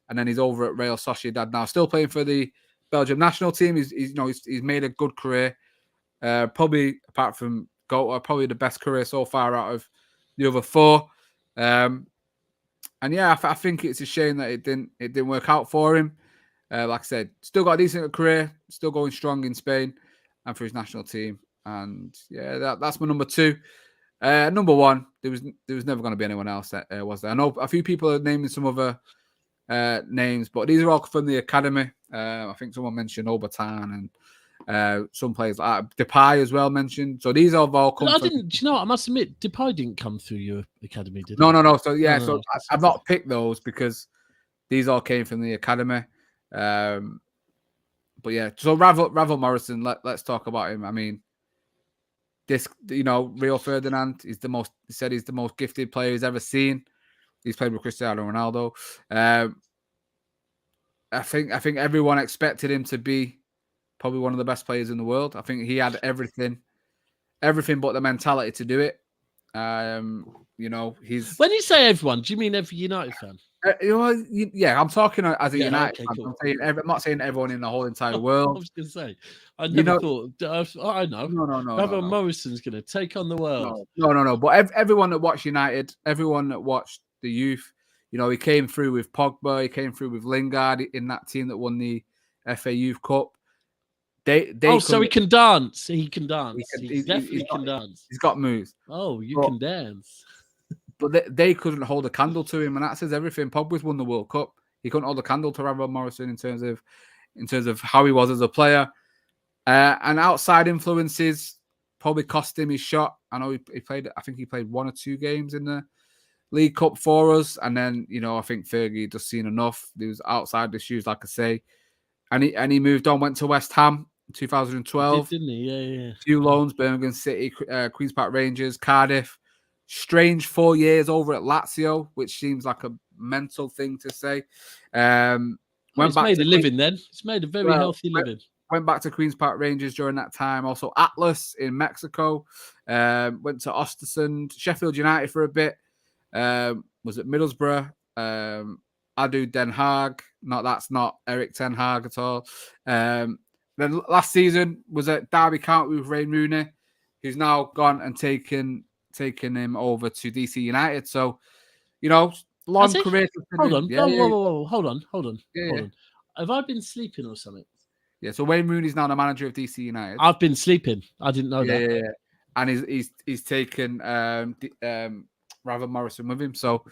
and then he's over at Real Sociedad now, still playing for the Belgium national team. He's made a good career. Probably, apart from Gota, probably the best career so far out of the other four. And yeah, I think it's a shame that it didn't work out for him. Like I said, still got a decent career, still going strong in Spain and for his national team. And yeah, that's my number 2. Number 1, there was never going to be anyone else that was there. I know a few people are naming some other names, but these are all from the academy. I think someone mentioned Obertan and some players like Depay as well mentioned. So these have all come. Do you know what? I must admit, Depay didn't come through your academy, did he? No. So yeah, I've not picked those because these all came from the academy. But yeah, so Ravel Morrison. Let's talk about him. I mean, this Rio Ferdinand is he said he's the most gifted player he's ever seen. He's played with Cristiano Ronaldo. I think everyone expected him to be probably one of the best players in the world. I think he had everything but the mentality to do it. He's. When you say everyone, do you mean every United fan? Yeah, I'm talking as a United fan. Cool. I'm not saying everyone in the whole entire world. I was going to say, I never thought. I know. No. Ravel Morrison's going to take on the world. No. But everyone that watched United, everyone that watched the youth, he came through with Pogba, he came through with Lingard in that team that won the FA Youth Cup. So he can dance. He can dance. He definitely can dance. He's got moves. Oh, you can dance. But they couldn't hold a candle to him, and that says everything. Pogba's won the World Cup. He couldn't hold a candle to Ravel Morrison in terms of how he was as a player. And outside influences probably cost him his shot. I know he played. I think he played 1 or 2 games in the League Cup for us, and then I think Fergie just seen enough. He was outside the shoes, like I say. and he moved on, went to West Ham in 2012. Didn't he? Yeah. Few loans: Birmingham City, Queens Park Rangers, Cardiff. Strange 4 years over at Lazio, which seems like a mental thing to say. It's made a living then. It's made a very healthy living. Went back to Queens Park Rangers during that time. Also Atlas in Mexico. Went to Östersund, Sheffield United for a bit. Was at Middlesbrough. Adu Den Haag. That's not Eric Ten Hag at all. Then last season was at Derby County with Wayne Rooney, who's now gone and taken him over to DC United. So, long career. Hold on. Whoa. Hold on. Yeah. Have I been sleeping or something? Yeah, so Wayne Rooney's now the manager of DC United. I've been sleeping. I didn't know that. Yeah. And he's taken Ravel Morrison with him. So,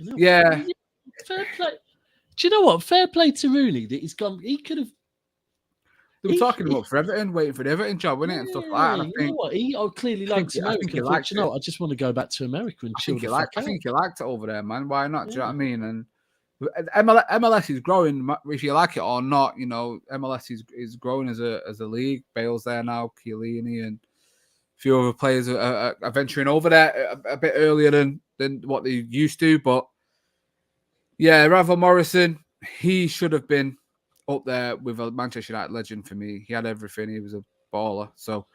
yeah. Fair play. Do you know what? Fair play to Rooney that he's gone. He could have. They were talking about for Everton, waiting for the Everton job, wasn't it? And stuff like that. And I think, you know what? He clearly likes America. I just want to go back to America and chill. I think he liked it over there, man. Why not? Do you know what I mean? And MLS is growing, if you like it or not. MLS is growing as a league. Bale's there now, Chiellini, and a few other players are venturing over there a bit earlier than what they used to. But yeah, Ravel Morrison, he should have been up there with a Manchester United legend for me. He had everything. He was a baller. So,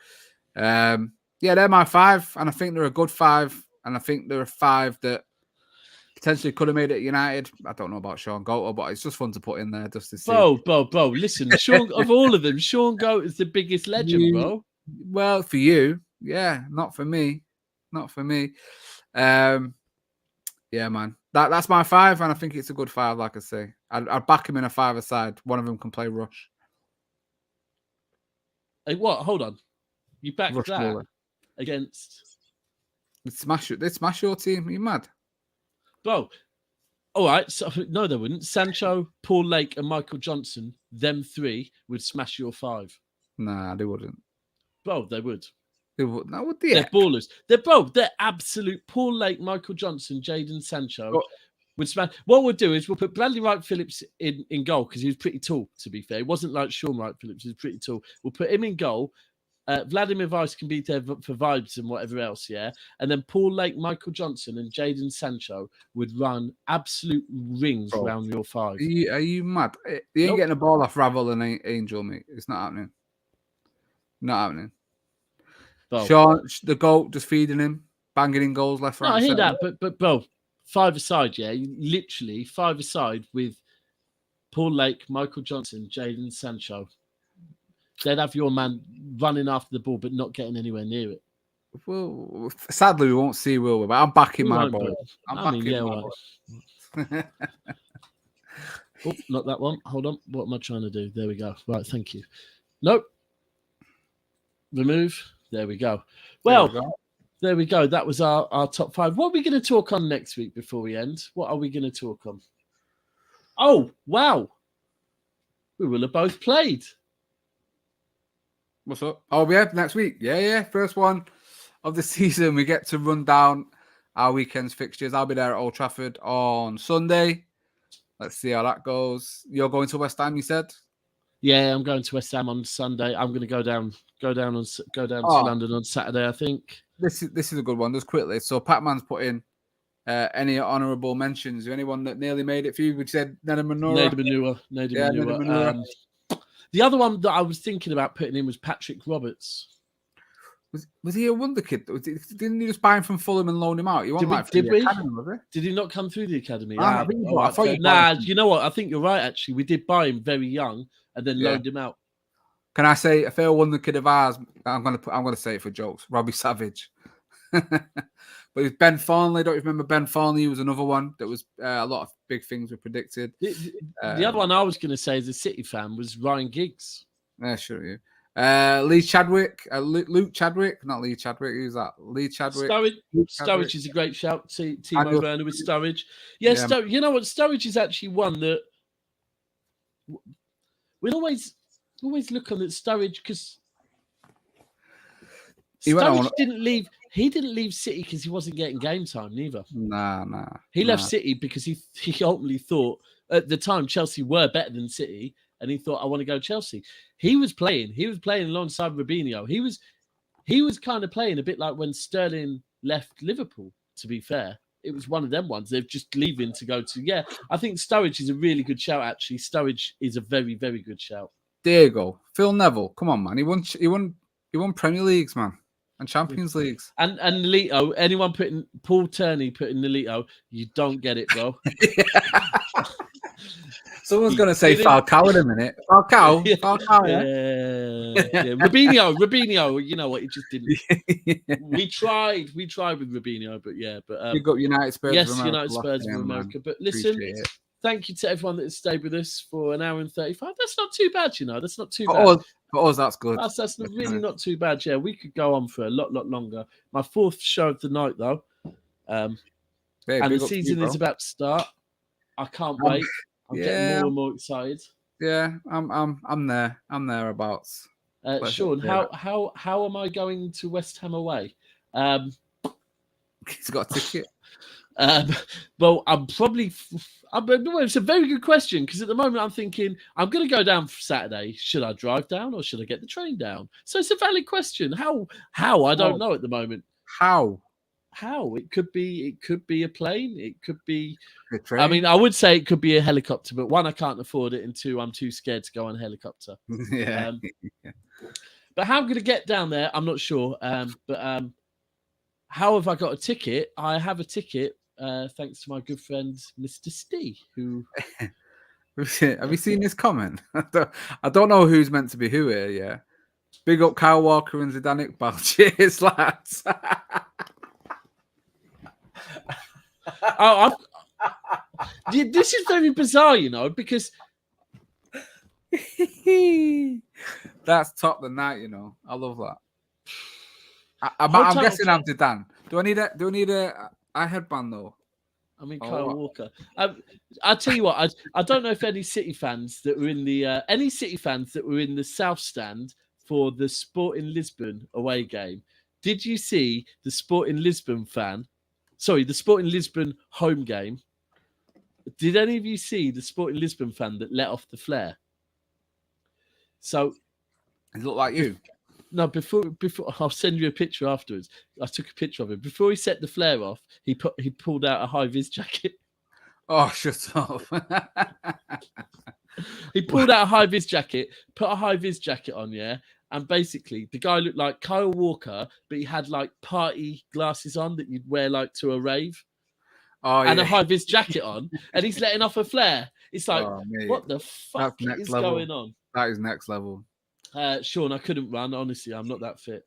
yeah, they're my 5, and I think they're a good 5, and I think they're a 5 that potentially could have made it at United. I don't know about Sean Goater, but it's just fun to put in there just to see. Bro, listen, Sean, of all of them, Sean Goater is the biggest legend, bro. Well, for you, yeah, not for me. Yeah, man. That's my 5, and I think it's a good 5, like I say. I'd back him in a 5-a-side. One of them can play rush. Hey, what? Hold on. You backed rush that baller against... They'd smash your team. Are you mad? Bro, all right. So, no, they wouldn't. Sancho, Paul Lake, and Michael Johnson, them 3 would smash your 5. Nah, they wouldn't. Bro, they would. They wouldn't. What the They're ballers. They're absolute. Paul Lake, Michael Johnson, Jadon Sancho would smash. What we'll do is we'll put Bradley Wright Phillips in goal because he was pretty tall, to be fair. It wasn't like Sean Wright Phillips. He was pretty tall. We'll put him in goal. Vladimir Weiss can be there for vibes and whatever else, yeah? And then Paul Lake, Michael Johnson, and Jadon Sancho would run absolute rings around your 5. Are you mad? He ain't getting a ball off Ravel and Angel, mate. It's not happening. Not happening. Bro. Sean, the GOAT, just feeding him, banging in goals left, right. No, I hear that, but bro, 5-a-side, yeah? Literally 5-a-side with Paul Lake, Michael Johnson, Jadon Sancho. They'd have your man running after the ball, but not getting anywhere near it. Well, sadly, we won't see, will we? But I'm backing my boy. Oh, not that one. Hold on. What am I trying to do? There we go. Right, thank you. Nope. Remove. There we go. Well, there we go. That was our top 5. What are we going to talk on next week before we end? What are we going to talk on? Oh, wow. We will have both played. What's up? Oh, yeah, next week. Yeah. First one of the season. We get to run down our weekend's fixtures. I'll be there at Old Trafford on Sunday. Let's see how that goes. You're going to West Ham, you said? Yeah, I'm going to West Ham on Sunday. I'm going to go down to London on Saturday, I think. This is a good one. Just quickly. So Pat-Man's put in any honourable mentions. Anyone that nearly made it for you? We said Neda Manura. Manura. The other one that I was thinking about putting in was Patrick Roberts. Was he a wonder kid? Didn't you just buy him from Fulham and loan him out? Did he not come through the academy? You know what? I think you're right, actually. We did buy him very young and then loaned him out. Can I say a fair wonder kid of ours? I'm gonna say it for jokes. Robbie Savage. But it's Ben Farnley. Don't you remember Ben Farnley? He was another one that was a lot of big things were predicted. The other one I was going to say as a City fan was Ryan Giggs. Yeah, sure. Lee Chadwick, Luke Chadwick, not Lee Chadwick. Who's that? Lee Chadwick. Sturridge is a great shout. Timo Werner with Sturridge. Yeah. You know what? Sturridge is actually one that we'll always look on at Sturridge because Sturridge didn't leave. He didn't leave City because he wasn't getting game time, neither. Nah. He left City because he ultimately thought at the time Chelsea were better than City, and he thought, I want to go Chelsea. He was playing alongside Robinho. He was kind of playing a bit like when Sterling left Liverpool, to be fair. It was one of them ones. They're just leaving to go to. Yeah, I think Sturridge is a really good shout, actually. Sturridge is a very, very good shout. There you go. Phil Neville. Come on, man. He won Premier Leagues, man. And Champions Leagues. And Nolito, anyone putting Paul Turney putting Nolito, you don't get it, bro. Someone's going to say Falcao in a minute. Falcao. Yeah. Robinho, you know what? It just didn't. We tried with Robinho, but yeah. But you got United Spurs. Yes, United Spurs of America. But listen, thank you to everyone that has stayed with us for an hour and 35. That's not too bad, you know. That's not too bad. For us, that's good. That's really not too bad. Yeah, we could go on for a lot longer. My 4th show of the night, though. And the season is about to start. I can't wait. I'm getting more and more excited. Yeah, I'm there. I'm thereabouts. Sean, how am I going to West Ham away? He's got a ticket. Well, it's a very good question, because at the moment I'm thinking I'm going to go down for Saturday. Should I drive down or should I get the train down? So it's a valid question. How I don't know at the moment. How it could be a plane. It could be a train. I mean, I would say it could be a helicopter, but 1, I can't afford it, and 2, I'm too scared to go on a helicopter. Yeah. But how I'm going to get down there, I'm not sure. But how have I got a ticket? I have a ticket. Thanks to my good friend, Mr. Steve, who... Have you seen this comment? I don't know who's meant to be who here, yeah. Big up Kyle Walker and Zidane Iqbal. Cheers, lads. This is very bizarre, you know, because... That's top the night, you know. I love that. I'm guessing I'm Zidane. Do I need a headband though? I mean, Kyle Walker. I'll tell you what. I don't know if any City fans that were in the South Stand for the Sporting Lisbon away game. Did you see the Sporting Lisbon home game? Did any of you see the Sporting Lisbon fan that let off the flare? So, it looked like you. No, before I'll send you a picture afterwards. I took a picture of him. Before he set the flare off, he pulled out a high-vis jacket. Oh, shut up. He pulled out a high-vis jacket, put a high-vis jacket on, yeah? And basically, the guy looked like Kyle Walker, but he had like party glasses on that you'd wear like to a rave. Oh, and a high-vis jacket on, and he's letting off a flare. It's like, what the fuck is going on? That is next level. Sean, I couldn't run. Honestly, I'm not that fit.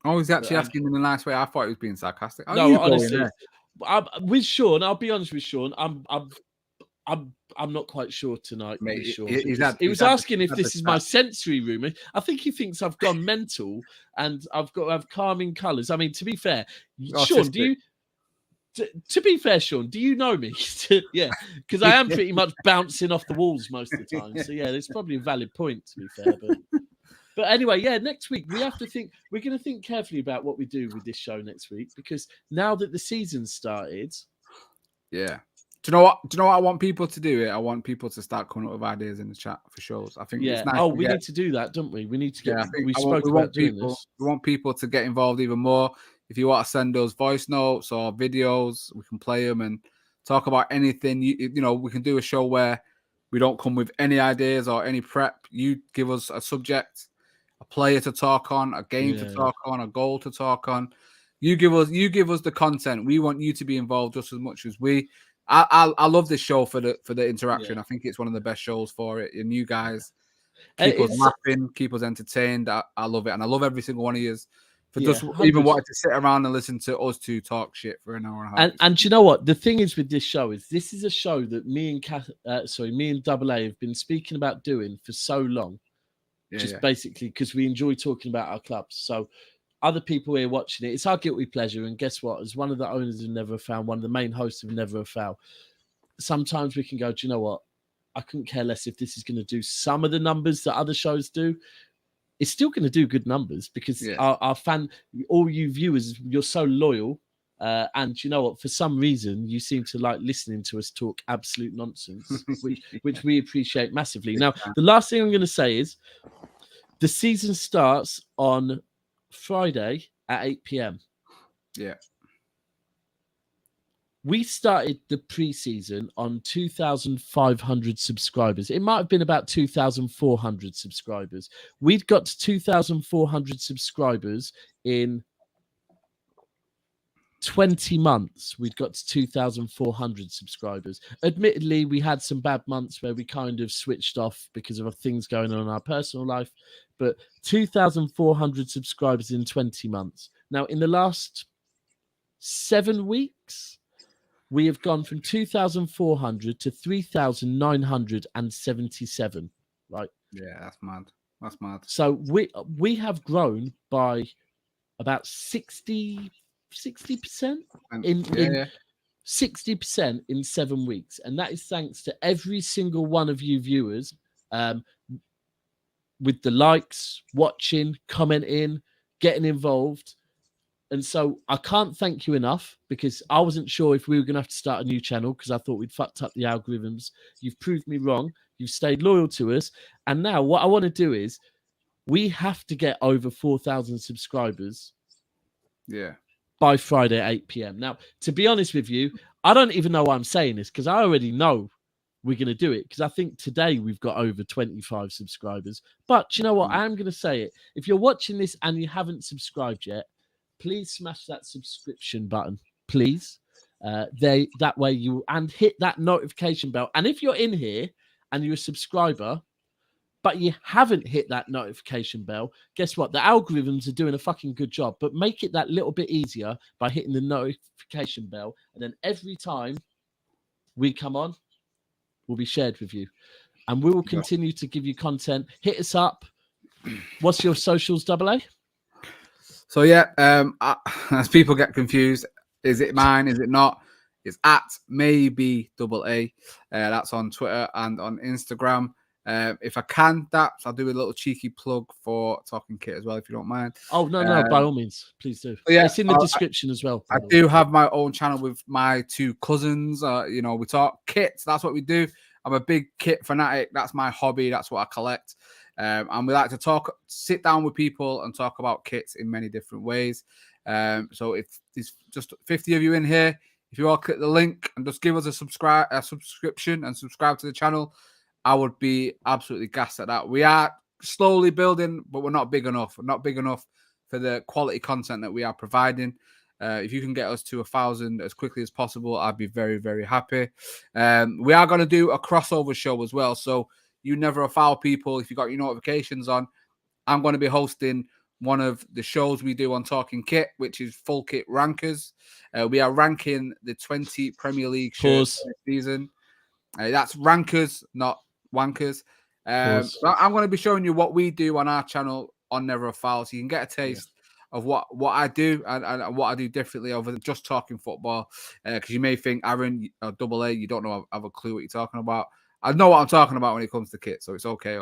Oh, he's actually asking in a nice way. I thought he was being sarcastic. No, honestly, with Sean, I'll be honest with Sean. I'm not quite sure tonight. Mate, with Sean. he was asking if this is my sensory room. I think he thinks I've gone mental and I've got to have calming colours. I mean, to be fair, Sean, do you? To be fair, Sean, do you know me? Yeah, because I am pretty much bouncing off the walls most of the time. So yeah, there's probably a valid point, to be fair. But anyway, yeah, next week we have to think. We're going to think carefully about what we do with this show next week, because now that the season's started. Yeah. Do you know what I want people to do? I want people to start coming up with ideas in the chat for shows. I think it's nice. We need to do that, don't we? We need to get. Yeah, we spoke about doing this. We want people to get involved even more. If you want to send us voice notes or videos, we can play them and talk about anything. You know, we can do a show where we don't come with any ideas or any prep. You give us a subject, a player to talk on, a game to talk on, a goal to talk on. You give us the content. We want you to be involved just as much as we. I love this show for the interaction. I think it's one of the best shows for it. And you guys keep us laughing, keep us entertained. I love it, and I love every single one of you. For just even wanting to sit around and listen to us two talk shit for an hour and a half. And you know what? The thing is with this show is this is a show that me and Double A have been speaking about doing for so long. Basically because we enjoy talking about our clubs. So other people here watching it, it's our guilty pleasure. And guess what? As one of the owners of Never a Foul, one of the main hosts of Never a Foul, sometimes we can go, do you know what? I couldn't care less if this is going to do some of the numbers that other shows do. It's still going to do good numbers because our fan, all you viewers, you're so loyal And you know what? For some reason, you seem to like listening to us talk absolute nonsense, which we appreciate massively. Now, the last thing I'm going to say is the season starts on Friday at 8 p.m. Yeah. We started the pre-season on 2,500 subscribers. It might have been about 2,400 subscribers. We'd got to 2,400 subscribers in 20 months. We'd got to 2,400 subscribers. Admittedly, we had some bad months where we kind of switched off because of things going on in our personal life, but 2,400 subscribers in 20 months. Now, in the last 7 weeks, we have gone from 2,400 to 3,977, right? Yeah, that's mad. That's mad. So we have grown by about 60% in 60% in 7 weeks. And that is thanks to every single one of you viewers with the likes, watching, commenting, getting involved. And so I can't thank you enough, because I wasn't sure if we were going to have to start a new channel because I thought we'd fucked up the algorithms. You've proved me wrong. You've stayed loyal to us. And now what I want to do is we have to get over 4,000 subscribers. Yeah. By Friday at 8 p.m. Now, to be honest with you, I don't even know why I'm saying this, because I already know we're going to do it, because I think today we've got over 25 subscribers. But you know what? I am going to say it. If you're watching this and you haven't subscribed yet, please smash that subscription button, please. That way you and hit that notification bell. And if you're in here and you're a subscriber, but you haven't hit that notification bell, guess what? The algorithms are doing a fucking good job, but make it that little bit easier by hitting the notification bell. And then every time we come on, will be shared with you. And we will continue to give you content. Hit us up. What's your socials, AA? So, yeah, as people get confused, is it mine? Is it not? It's at maybe AA. That's on Twitter and on Instagram. If I can, I'll do a little cheeky plug for Talking Kit as well, if you don't mind. Oh, no, by all means, please do. Yeah, it's in the description as well. I do have my own channel with my two cousins. We talk kits. That's what we do. I'm a big kit fanatic. That's my hobby. That's what I collect. And we like to sit down with people and talk about kits in many different ways. So if there's just 50 of you in here, if you all click the link and just give us a subscription and subscribe to the channel, I would be absolutely gassed at that. We are slowly building, but we're not big enough. We're not big enough for the quality content that we are providing. If you can get us to 1,000 as quickly as possible, I'd be very, very happy. We are going to do a crossover show as well. So you never foul people. If you got your notifications on, I'm going to be hosting one of the shows we do on Talking Kit, which is Full Kit Rankers. We are ranking the 20 Premier League shirts this season. That's rankers, not wankers. I'm going to be showing you what we do on our channel on Never a Foul, so you can get a taste of what I do and what I do differently over than just talking football. Because you may think, Aaron, AA, you don't know, have a clue what you're talking about. I know what I'm talking about when it comes to kit, so it's okay.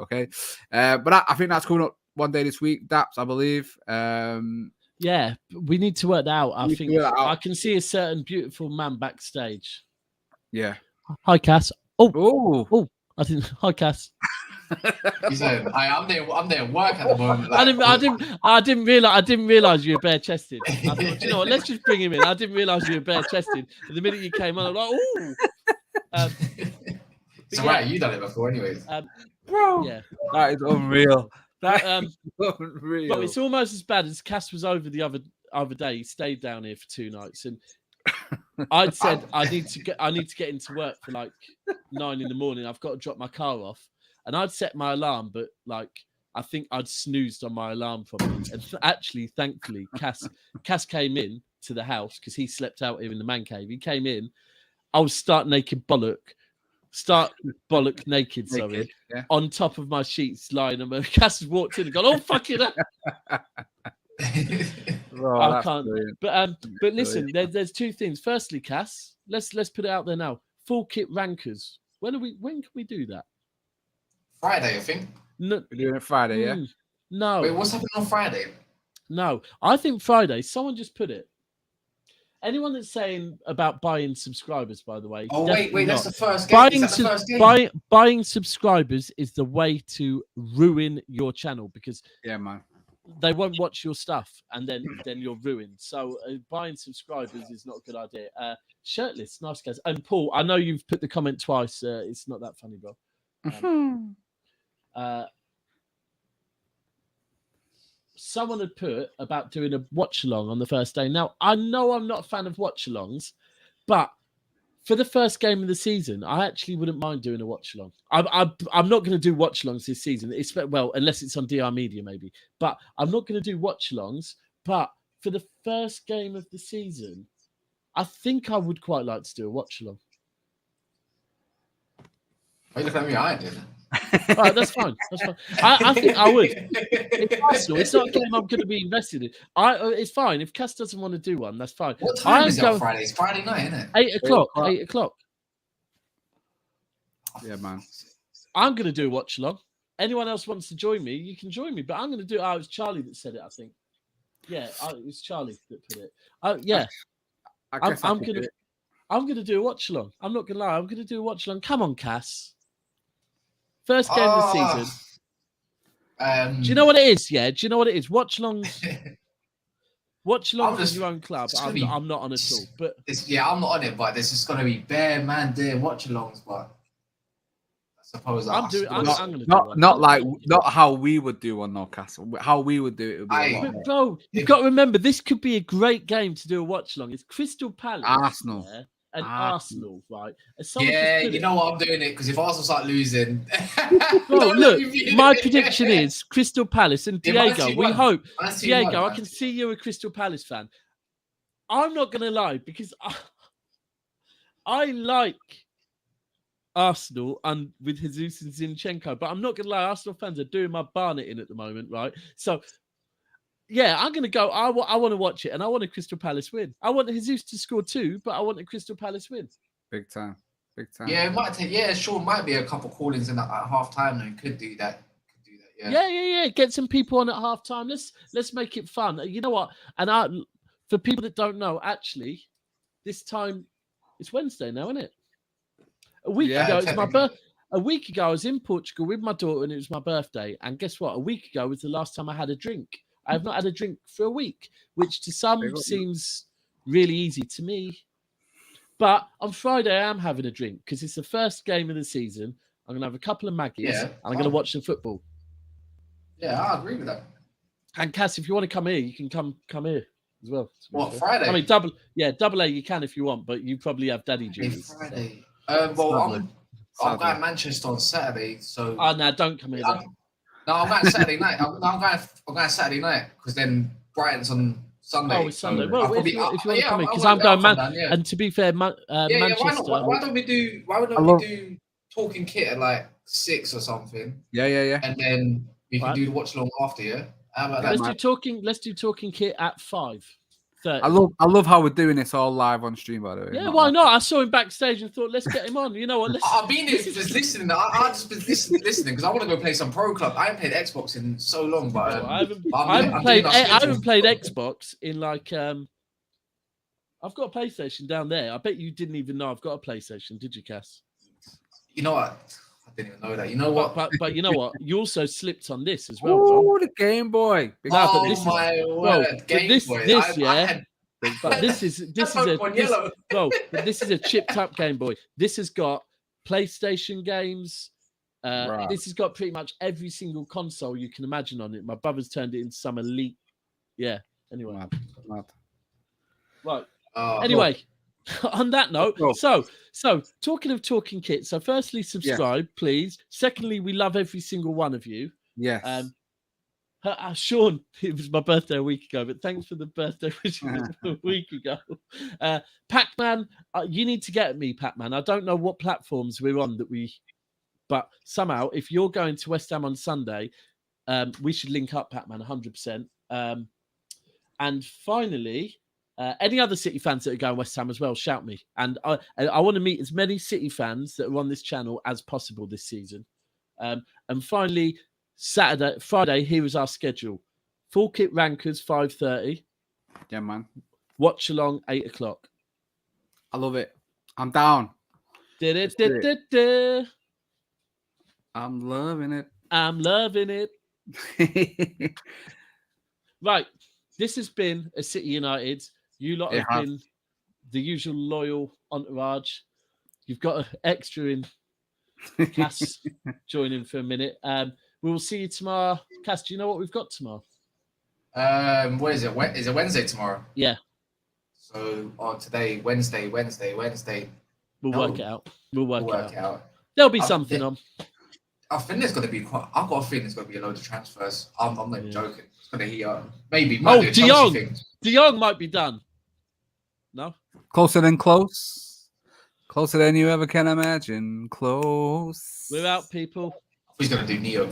But I think that's coming up one day this week, Daps, I believe. Yeah, we need to work that out. I think I can see a certain beautiful man backstage. Yeah. Hi, Cass. Oh, I didn't. Hi, Cass. He said, I'm there work at the moment. Like, I didn't realize you were bare chested. I thought, you know what, let's just bring him in. I didn't realize you were bare chested. And the minute you came on, I'm like, ooh. It's right, you done it before, anyways. Bro, yeah, that is unreal. But it's almost as bad as Cass was over the other day. He stayed down here for 2 nights, and I'd said I need to get into work for like 9 a.m. I've got to drop my car off, and I'd set my alarm, but like I think I'd snoozed on my alarm probably. And actually, thankfully, Cass came in to the house because he slept out here in the man cave. He came in. I was stark naked, naked, sorry, on top of my sheets, lying on my. Cass has walked in and gone, "Oh fucking hell." I can't. Brilliant. But listen, there's 2 things. Firstly, Cass, let's put it out there now. Full Kit Rankers. When can we do that? Friday, I think. No, we're doing it Friday, yeah. No. Wait, what's happening on Friday? No, I think Friday. Someone just put it. Anyone that's saying about buying subscribers, by the way. Oh definitely wait, that's not. the first game. Is Buying, that the first game? buying subscribers is the way to ruin your channel because Yeah, man. they won't watch your stuff and then you're ruined. So buying subscribers is not a good idea. Shirtless, nice guys. And Paul, I know you've put the comment twice. It's not that funny, bro. Someone had put about doing a watch along on the first day. Now, I know I'm not a fan of watch alongs, but for the first game of the season, I actually wouldn't mind doing a watch along. I'm not going to do watch alongs this season, well, unless it's on DR Media maybe. But I'm not going to do watch alongs. But for the first game of the season, I think I would quite like to do a watch along. Why are you looking at me? I did. All right, that's fine. That's fine. I think I would. It's Arsenal. It's not a game I'm going to be invested in. It's fine. If Cass doesn't want to do one, that's fine. What time is it on Friday? It's Friday night, isn't it? 8 o'clock. 8 o'clock. Yeah, man. I'm going to do a watch along. Anyone else wants to join me, you can join me. But I'm going to do it. Oh, it was Charlie that said it, I think. Yeah, it was Charlie that put it. Yeah. I'm going to do a watch along. I'm not going to lie. I'm going to do a watch along. Come on, Cass. First game of the season. Do you know what it is? Yeah. Do you know what it is? Watch alongs. Watch alongs in your own club. I'm not on at all. But I'm not on it. But there's just going to be bare man there watch alongs. But I suppose I'm going to do not how we would do one, no, Castle. How we would do it. Would be bro, you've got to remember this could be a great game to do a watch along. It's Crystal Palace, Arsenal. Yeah? And Arsenal, right? Yeah, you know what I'm doing it because if Arsenal start losing, well, look, my prediction is Crystal Palace and Diego. We hope Diego. I can see you're a Crystal Palace fan. I'm not going to lie because I like Arsenal and with Jesus and Zinchenko, but I'm not going to lie. Arsenal fans are doing my Barnet in at the moment, right? So. Yeah, I'm going to go. I want to watch it, and I want a Crystal Palace win. I want Jesus to score 2, but I want a Crystal Palace win. Big time. Yeah, it might take. Yeah, sure, might be a couple callings in at half time. Though, could do that. Yeah. Get some people on at half time. Let's make it fun. You know what? And for people that don't know, actually, this time it's Wednesday now, isn't it? A week ago, it's my birthday. A week ago, I was in Portugal with my daughter, and it was my birthday. And guess what? A week ago was the last time I had a drink. I have not had a drink for a week, which to some seems really easy to me. But on Friday, I am having a drink because it's the first game of the season. I'm going to have a couple of Maggies and I'm going to watch some football. Yeah, I agree with that. And Cass, if you want to come here, you can come here as well. What, Friday? I mean, double A, you can if you want, but you probably have daddy duties. Friday. Well, I'm going to Manchester on Saturday, so. Oh, no, don't come here. No, I'm going Saturday night. I'm going Saturday night because then Brighton's on Sunday. Oh, it's Sunday. Well, if you want to come in, because I'm going and to be fair, Manchester. Why don't we do talking kit at like 6 or something? Yeah. And then we can do the watch along after. Yeah. How about that? Let's do talking kit at 5:30. I love how we're doing this all live on stream, by the way. Yeah, why not? I saw him backstage and thought, let's get him on. You know what? I've been here just listening. I just been listening because I want to go play some Pro Club. I haven't played Xbox in so long, but I haven't played Xbox in like I've got a PlayStation down there. I bet you didn't even know I've got a PlayStation, did you, Cass? You know what? I didn't even know that. You know what? But you know what? You also slipped on this as well. Oh, the Game Boy! My word! Game Boy. But this is a chipped up Game Boy. This has got PlayStation games. This has got pretty much every single console you can imagine on it. My brother's turned it into some elite. Yeah. Anyway. Mad. Right. Anyway. On that note, so talking of talking kit. So, firstly, subscribe, please. Secondly, we love every single one of you. Yes. Sean, it was my birthday a week ago, but thanks for the birthday wish a week ago. Pac-Man, you need to get me, Pac-Man. I don't know what platforms we're on but somehow, if you're going to West Ham on Sunday, we should link up, Pac-Man, 100%. And finally. Any other City fans that are going West Ham as well, shout me. And I want to meet as many City fans that are on this channel as possible this season. And finally, Friday, here is our schedule. Full kit rankers, 5:30. Yeah, man. Watch along 8 o'clock. I love it. I'm down. Let's do it. Da-da-da-da-da. I'm loving it. I'm loving it. Right. This has been a City United. You lot have been the usual loyal entourage. You've got an extra in Cass joining for a minute. We will see you tomorrow. Cass, do you know what we've got tomorrow? What is it? Is it Wednesday tomorrow? Yeah. So today, Wednesday. We'll work it out. We'll work it out. out. There'll be something on. I think there's going to be quite. I've got a feeling there's going to be a load of transfers. I'm not even joking. It's going to heat up. Maybe. Oh, De Jong. De Jong might be done. No. Closer than close. Closer than you ever can imagine. Close. We're out, people. He's going to do Neo.